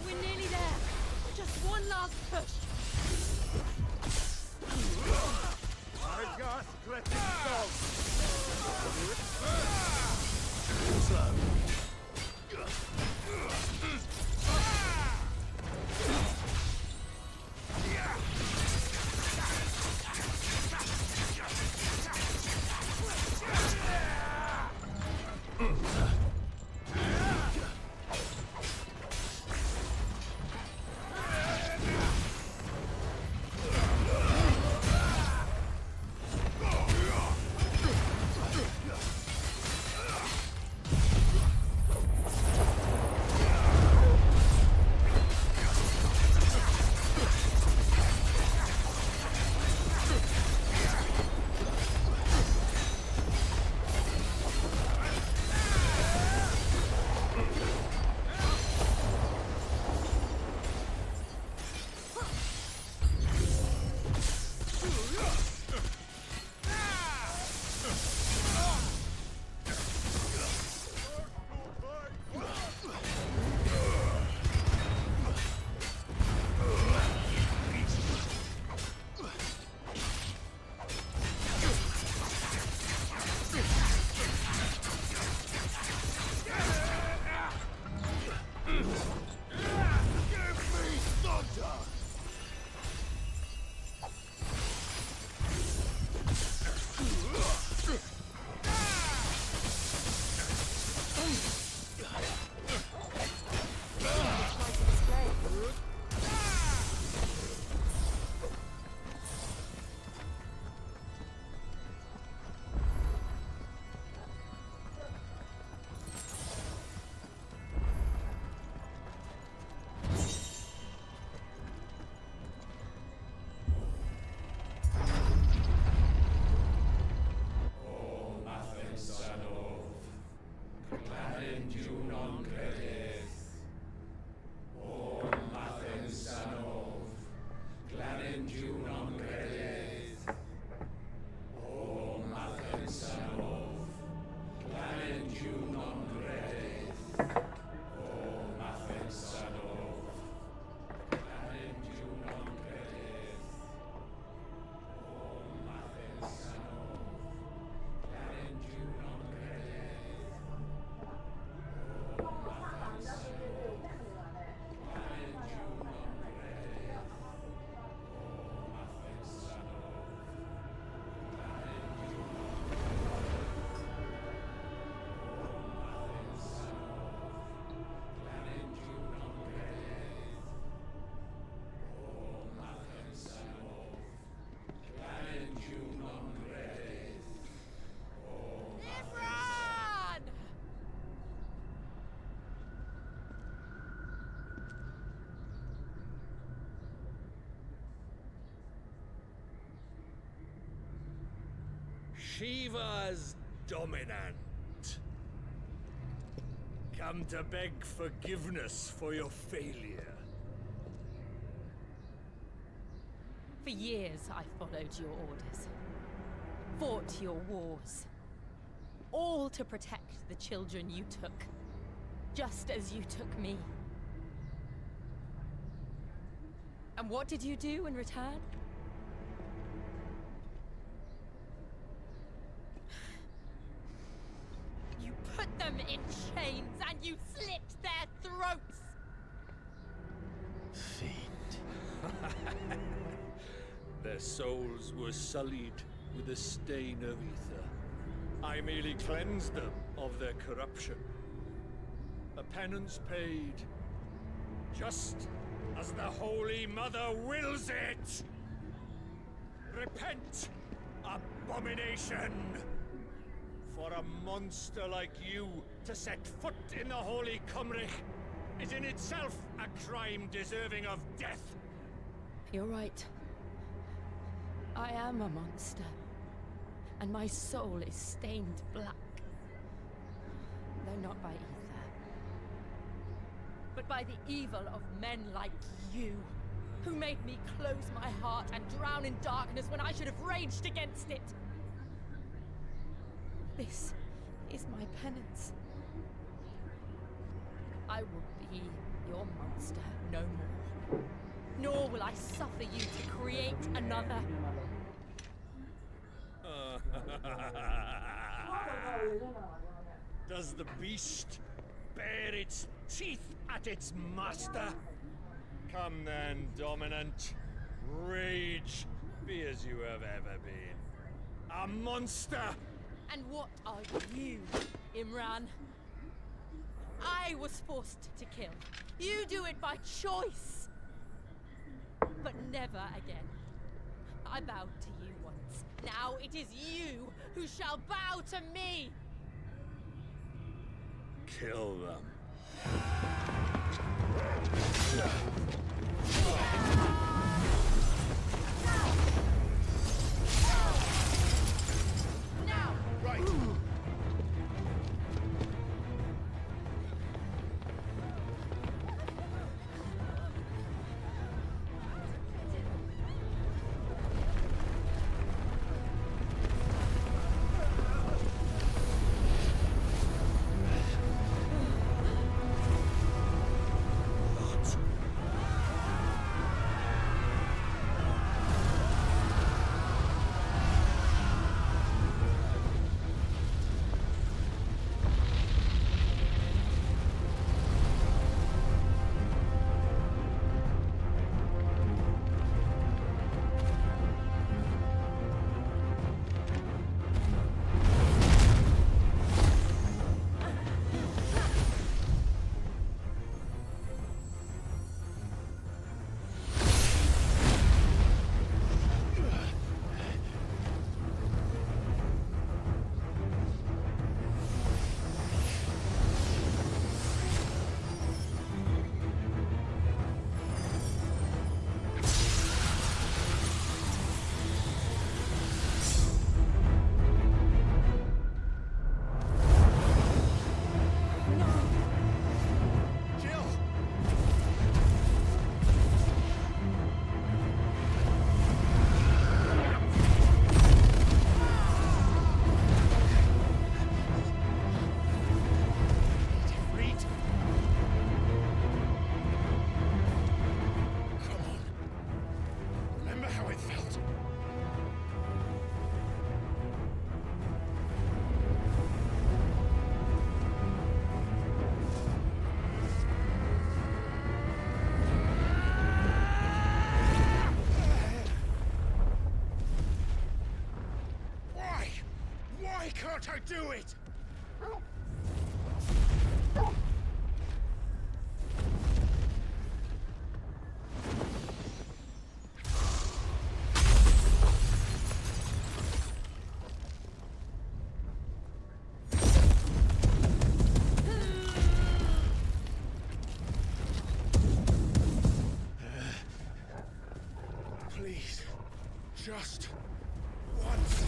M: We're nearly there. Just one last push.
O: I got letting go.
C: Slow.
O: Shiva's dominant. Come to beg forgiveness for your failure.
G: For years, I followed your orders. Fought your wars. All to protect the children you took. Just as you took me. And what did you do in return? You put them in chains and you slit their throats!
O: Their souls were sullied with the stain of ether. I merely cleansed them of their corruption. A penance paid, just as the Holy Mother wills it! Repent, abomination! For a monster like you to set foot in the Holy Cymric is in itself a crime deserving of death.
G: You're right. I am a monster. and my soul is stained black. Though not by ether, but by the evil of men like you, who made me close my heart and drown in darkness when I should have raged against it. This is my penance. I will be your monster no more. Nor will I suffer you to create another.
O: Does the beast bare its teeth at its master? Come then, Dominant. Rage, be as you have ever been. A monster!
G: And what are you, Imran? I was forced to kill. You do it by choice. But never again. I bowed to you once. Now it is you who shall bow to me!
O: Kill them.
G: Now!
H: Right!
O: Can't I do it?
H: Please, just once.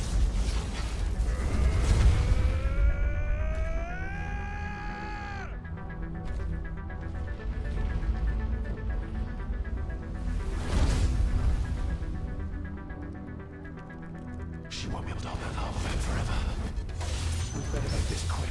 C: She won't be able to hold that half of him forever. We better make this quick.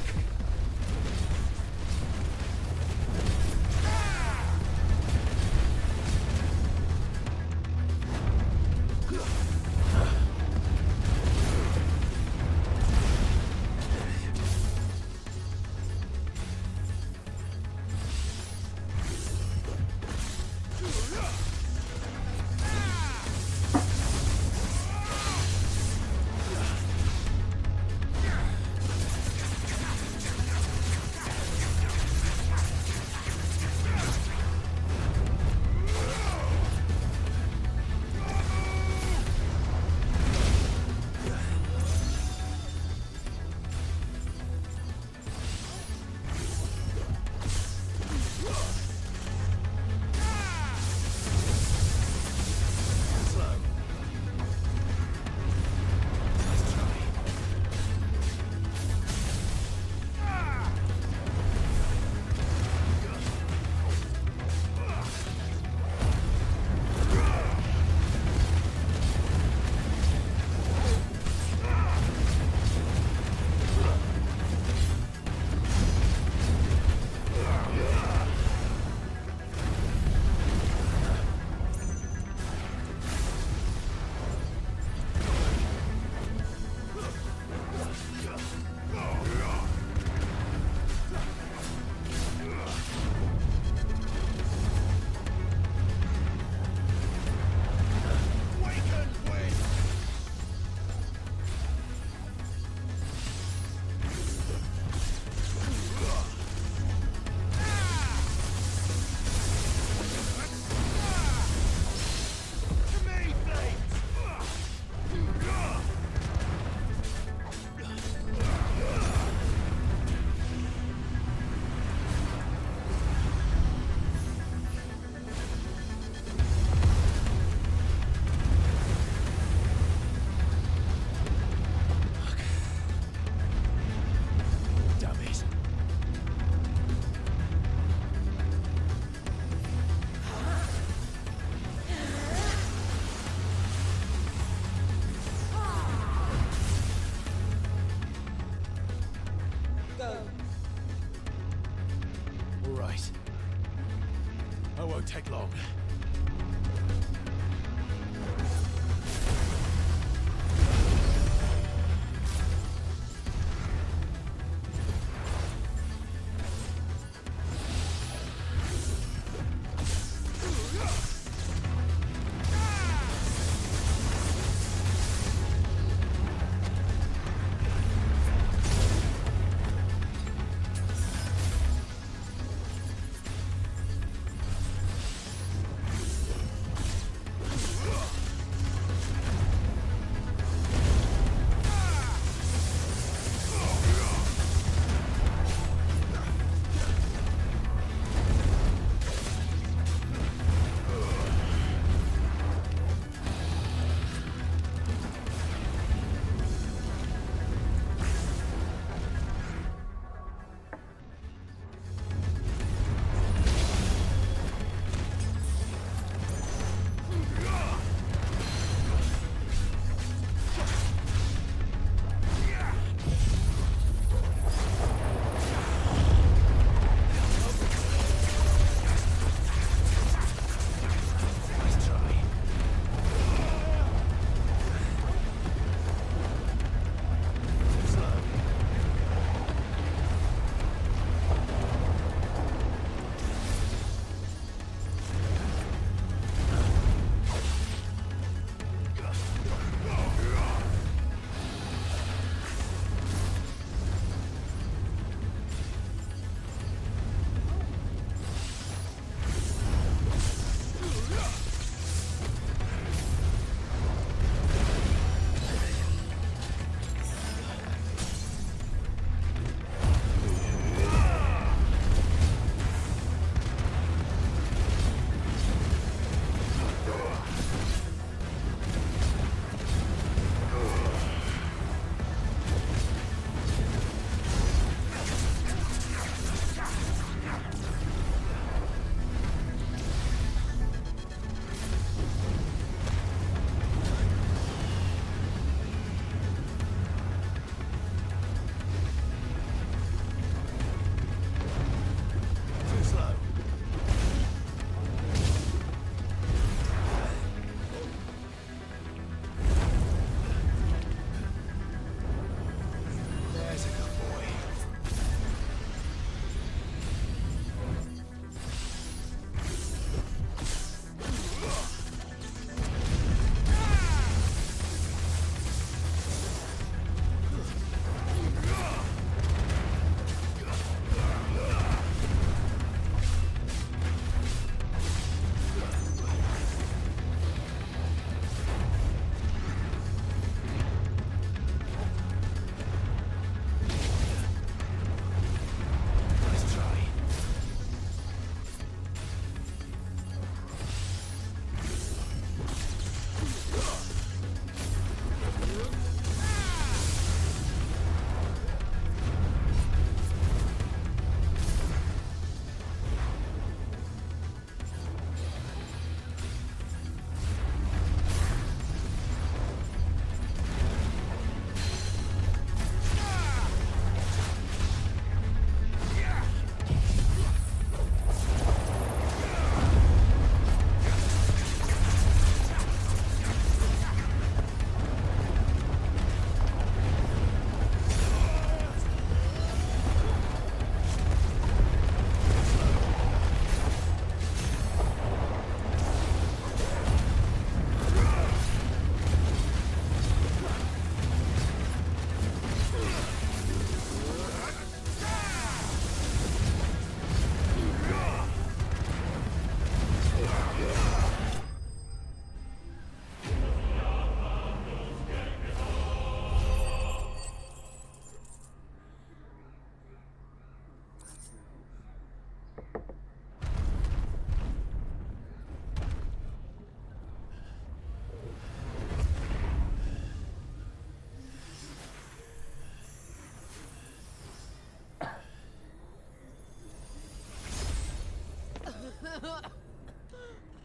C: wrong.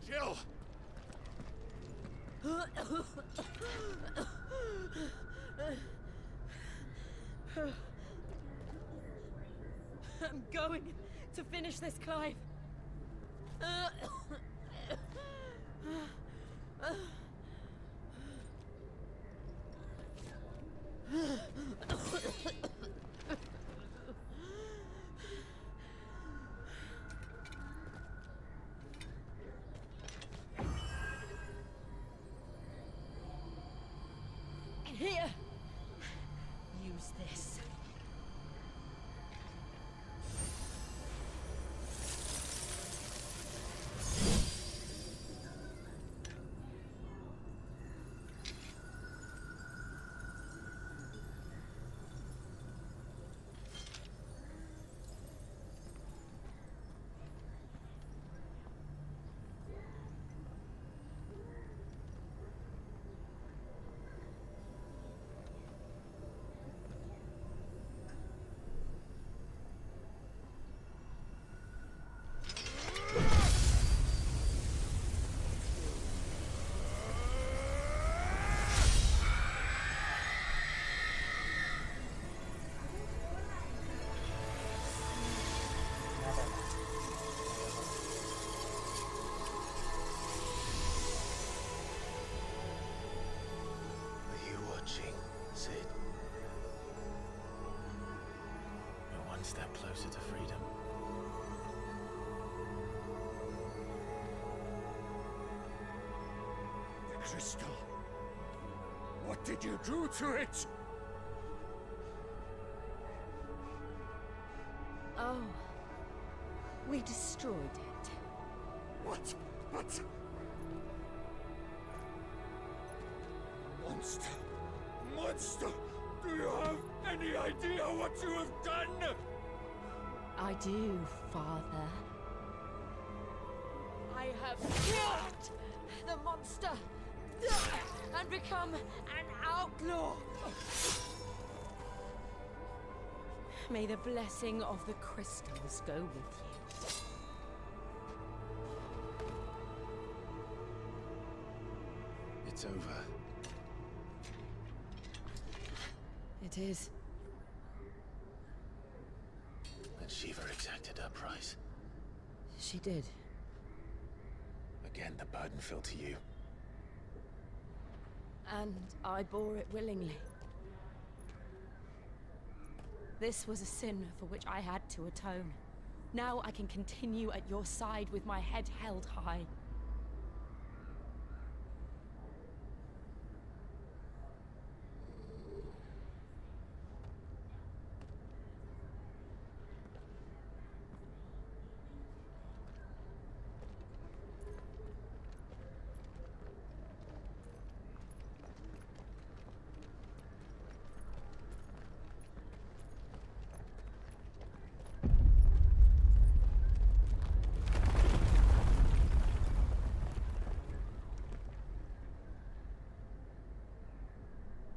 H: Jill!
G: I'm going to finish this, Clive. Here! Use this.
C: Are you watching, Sid? We're one step closer to freedom.
O: The crystal. What did you do to it?
G: Oh. We destroyed it.
O: What? What? Monster! Monster! Do you have any idea what you have done?
G: I do, Father. I have killed the monster and become an outlaw. May the blessing of the crystals go with you.
C: It's over.
G: It is.
C: And Shiva exacted her price.
G: She did.
C: Again, the burden fell to you.
G: And I bore it willingly. This was a sin for which I had to atone. Now I can continue at your side with my head held high.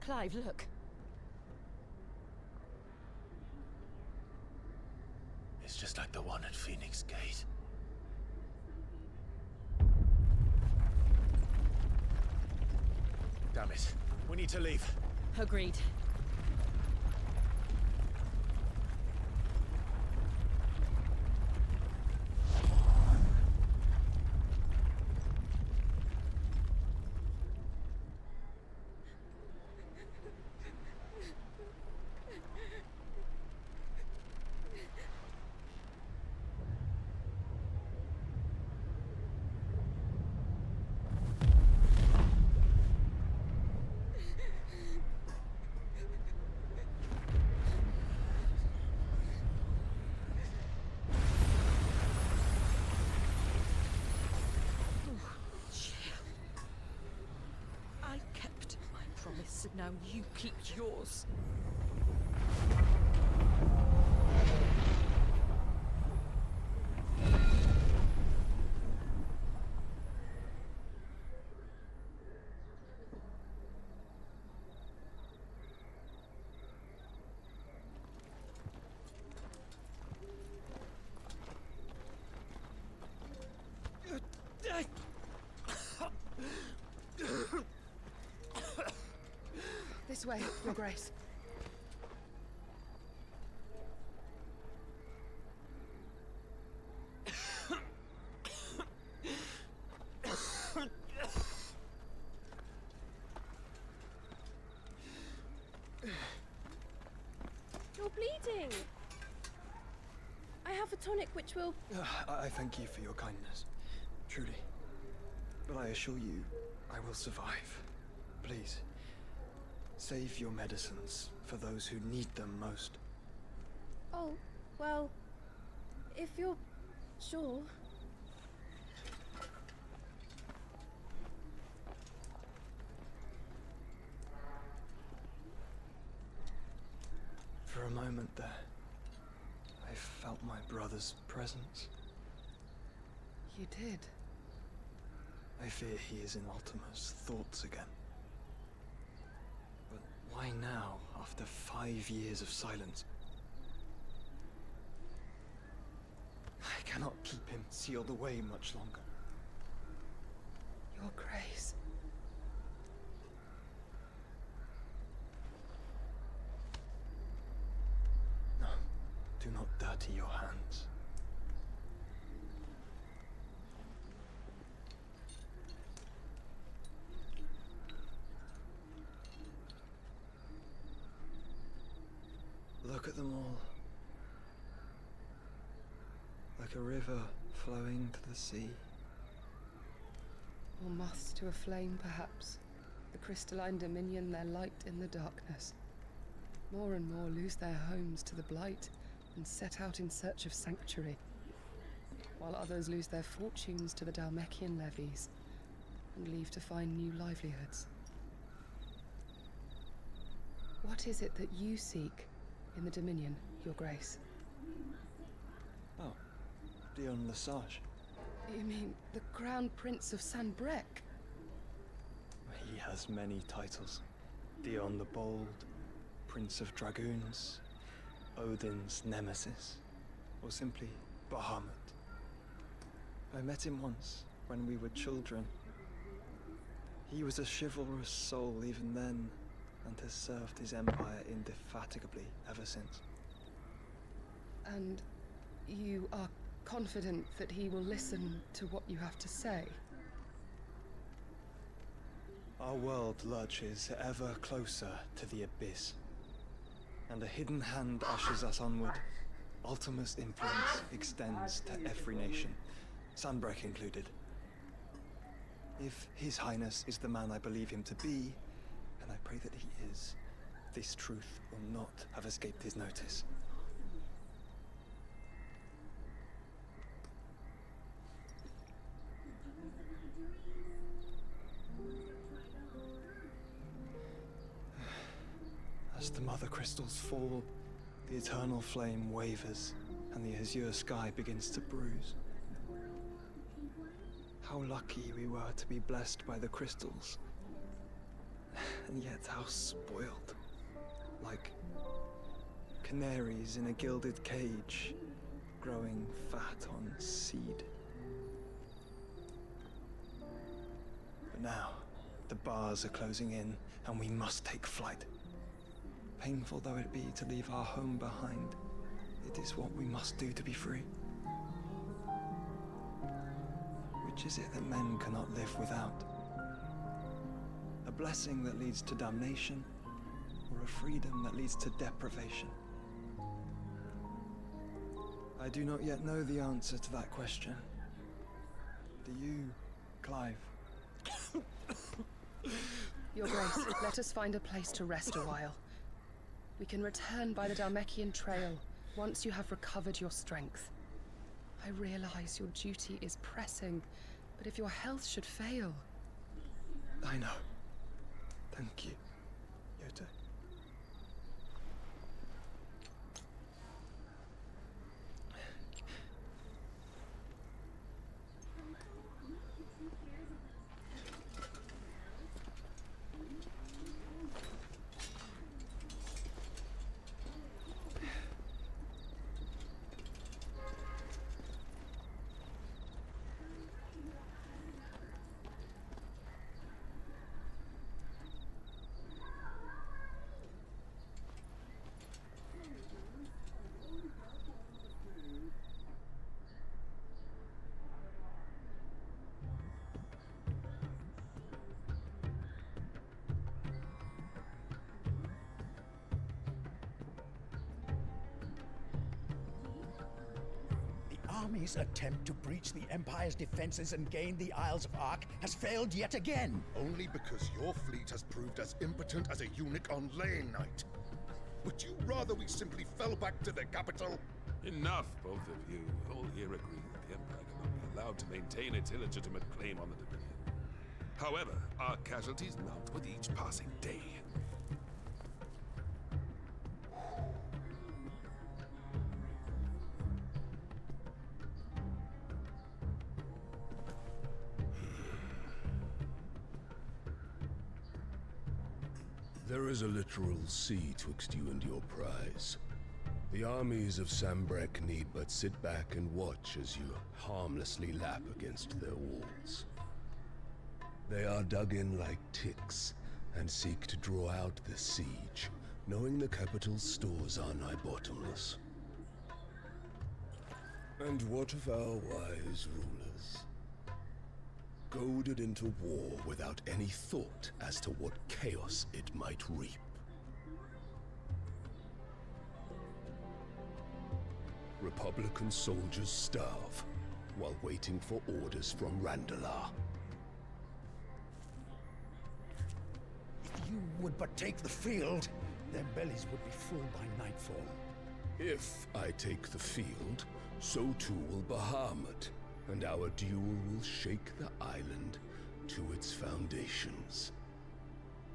G: Clive, look.
C: It's just like the one at Phoenix Gate. Damn it. We need to leave.
G: Agreed. I kept my promise, and now you keep yours.
S: This way, Your Grace.
E: You're bleeding. I have a tonic which will...
V: I thank you for your kindness, truly. But I assure you, I will survive. Please, Save your medicines for those who need them most.
E: Oh, well, if you're sure.
V: For a moment there, I felt my brother's presence.
A: You did?
V: I fear he is in Ultima's thoughts again. But why now, after 5 years of silence? I cannot keep him sealed away much longer.
A: Your Grace.
V: No, do not dirty your hands. Look at them all. Like a river flowing to the sea.
A: Or moths to a flame, perhaps. The crystalline dominion their light in the darkness. More and more lose their homes to the blight and set out in search of sanctuary, while others lose their fortunes to the Dalmekian levies and leave to find new livelihoods. What is it that you seek in the Dominion, Your Grace?
V: Oh, Dion Lesage.
A: You mean the Crown Prince of Sanbrec?
V: He has many titles. Dion the Bold, Prince of Dragoons, Odin's Nemesis, or simply Bahamut. I met him once, when we were children. He was a chivalrous soul even then, and has served his empire indefatigably ever since.
A: And you are confident that he will listen to what you have to say?
V: Our world lurches ever closer to the abyss, and a hidden hand ushers us onward. Ultima's influence extends to every nation, Sanbrec included. If His Highness is the man I believe him to be, and I pray that he is, this truth will not have escaped his notice. As the mother crystals fall, the eternal flame wavers, and the azure sky begins to bruise. How lucky we were to be blessed by the crystals. And yet how spoiled. Like canaries in a gilded cage, growing fat on seed. But now, the bars are closing in, and we must take flight. Painful though it be to leave our home behind, it is what we must do to be free. Which is it that men cannot live without? A blessing that leads to damnation, or a freedom that leads to deprivation? I do not yet know the answer to that question. Do you, Clive?
A: Your Grace, let us find a place to rest a while. We can return by the Dalmekian trail once you have recovered your strength. I realize your duty is pressing, but if your health should fail...
V: I know. Thank you, Yote.
K: army's attempt to breach the Empire's defenses and gain the Isles of Ark has failed yet again.
H: Only because your fleet has proved as impotent as a eunuch on Lane Night. Would you rather we simply fell back to the capital?
P: Enough, both of you. All here agree that the Empire cannot be allowed to maintain its illegitimate claim on the Dominion. However, our casualties mount with each passing day.
W: There is a literal sea twixt you and your prize. The armies of Sambrek need but sit back and watch as you harmlessly lap against their walls. They are dug in like ticks and seek to draw out the siege, knowing the capital's stores are nigh bottomless. And what of our wise rulers? Goaded into war without any thought as to what chaos it might reap. Republican soldiers starve while waiting for orders from Randalar.
K: If you would but take the field, their bellies would be full by nightfall.
W: If I take the field, so too will Bahamut, and our duel will shake the island to its foundations.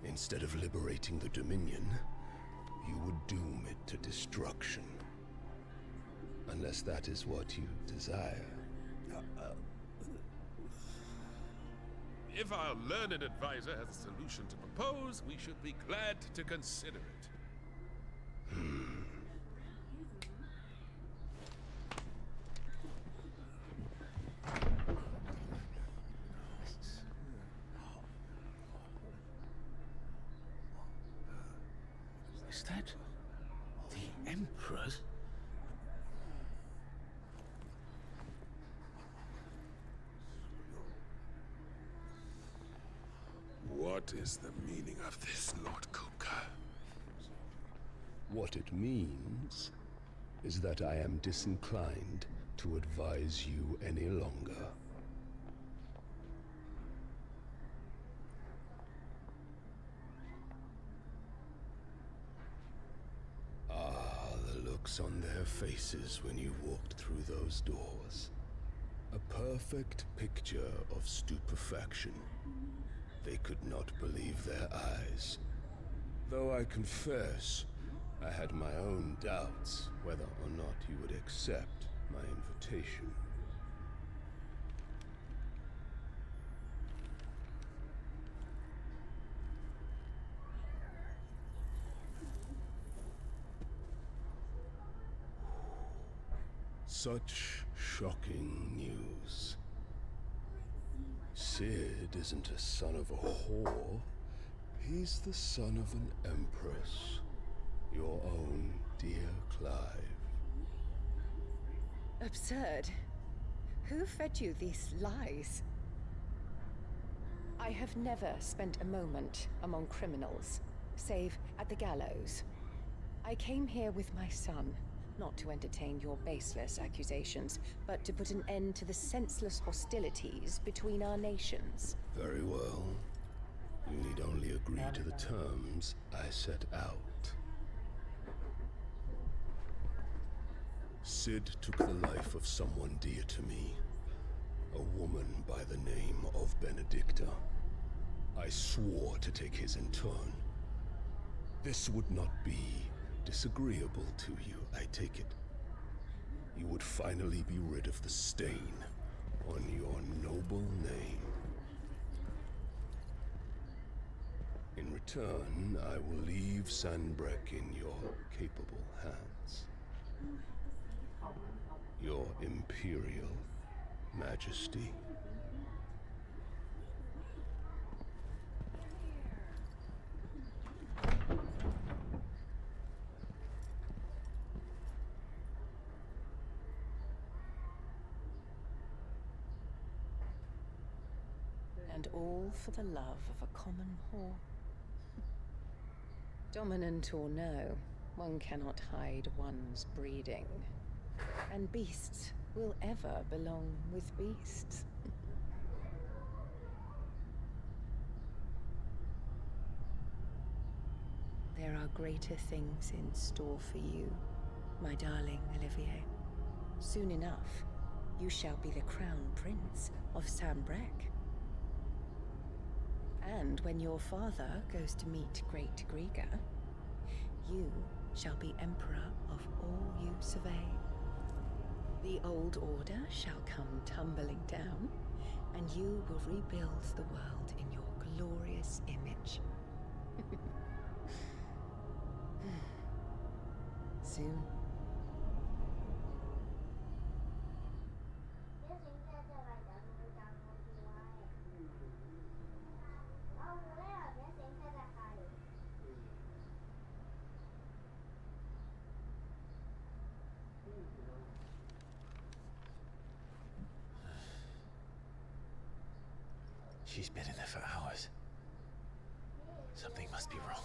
W: Instead of liberating the Dominion, you would doom it to destruction. Unless that is what you desire.
P: If our learned advisor has a solution to propose, we should be glad to consider it.
T: Is that the Emperor's?
P: What is the meaning of this, Lord Kupka?
W: What it means is that I am disinclined to advise you any longer. Ah, the looks on their faces when you walked through those doors. A perfect picture of stupefaction. They could not believe their eyes. Though I confess, I had my own doubts whether or not you would accept my invitation. Such shocking news. Sid isn't a son of a whore. He's the son of an empress. Your own dear Clive.
A: Absurd. Who fed you these lies? I have never spent a moment among criminals, save at the gallows. I came here with my son, not to entertain your baseless accusations, but to put an end to the senseless hostilities between our nations.
W: Very well. You need only agree to the terms I set out. Sid took the life of someone dear to me, a woman by the name of Benedicta. I swore to take his in turn. This would not be disagreeable to you, I take it. You would finally be rid of the stain on your noble name. In return, I will leave Sanbrek in your capable hands. Your Imperial Majesty.
A: And all for the love of a common whore. Dominant or no, one cannot hide one's breeding. And beasts will ever belong with beasts. There are greater things in store for you, my darling Olivier. Soon enough, you shall be the crown prince of Sambrec. And when your father goes to meet Great Griga, you shall be emperor of all you survey. The old order shall come tumbling down, and you will rebuild the world in your glorious image. Soon.
C: She's been in there for hours. Something must be wrong.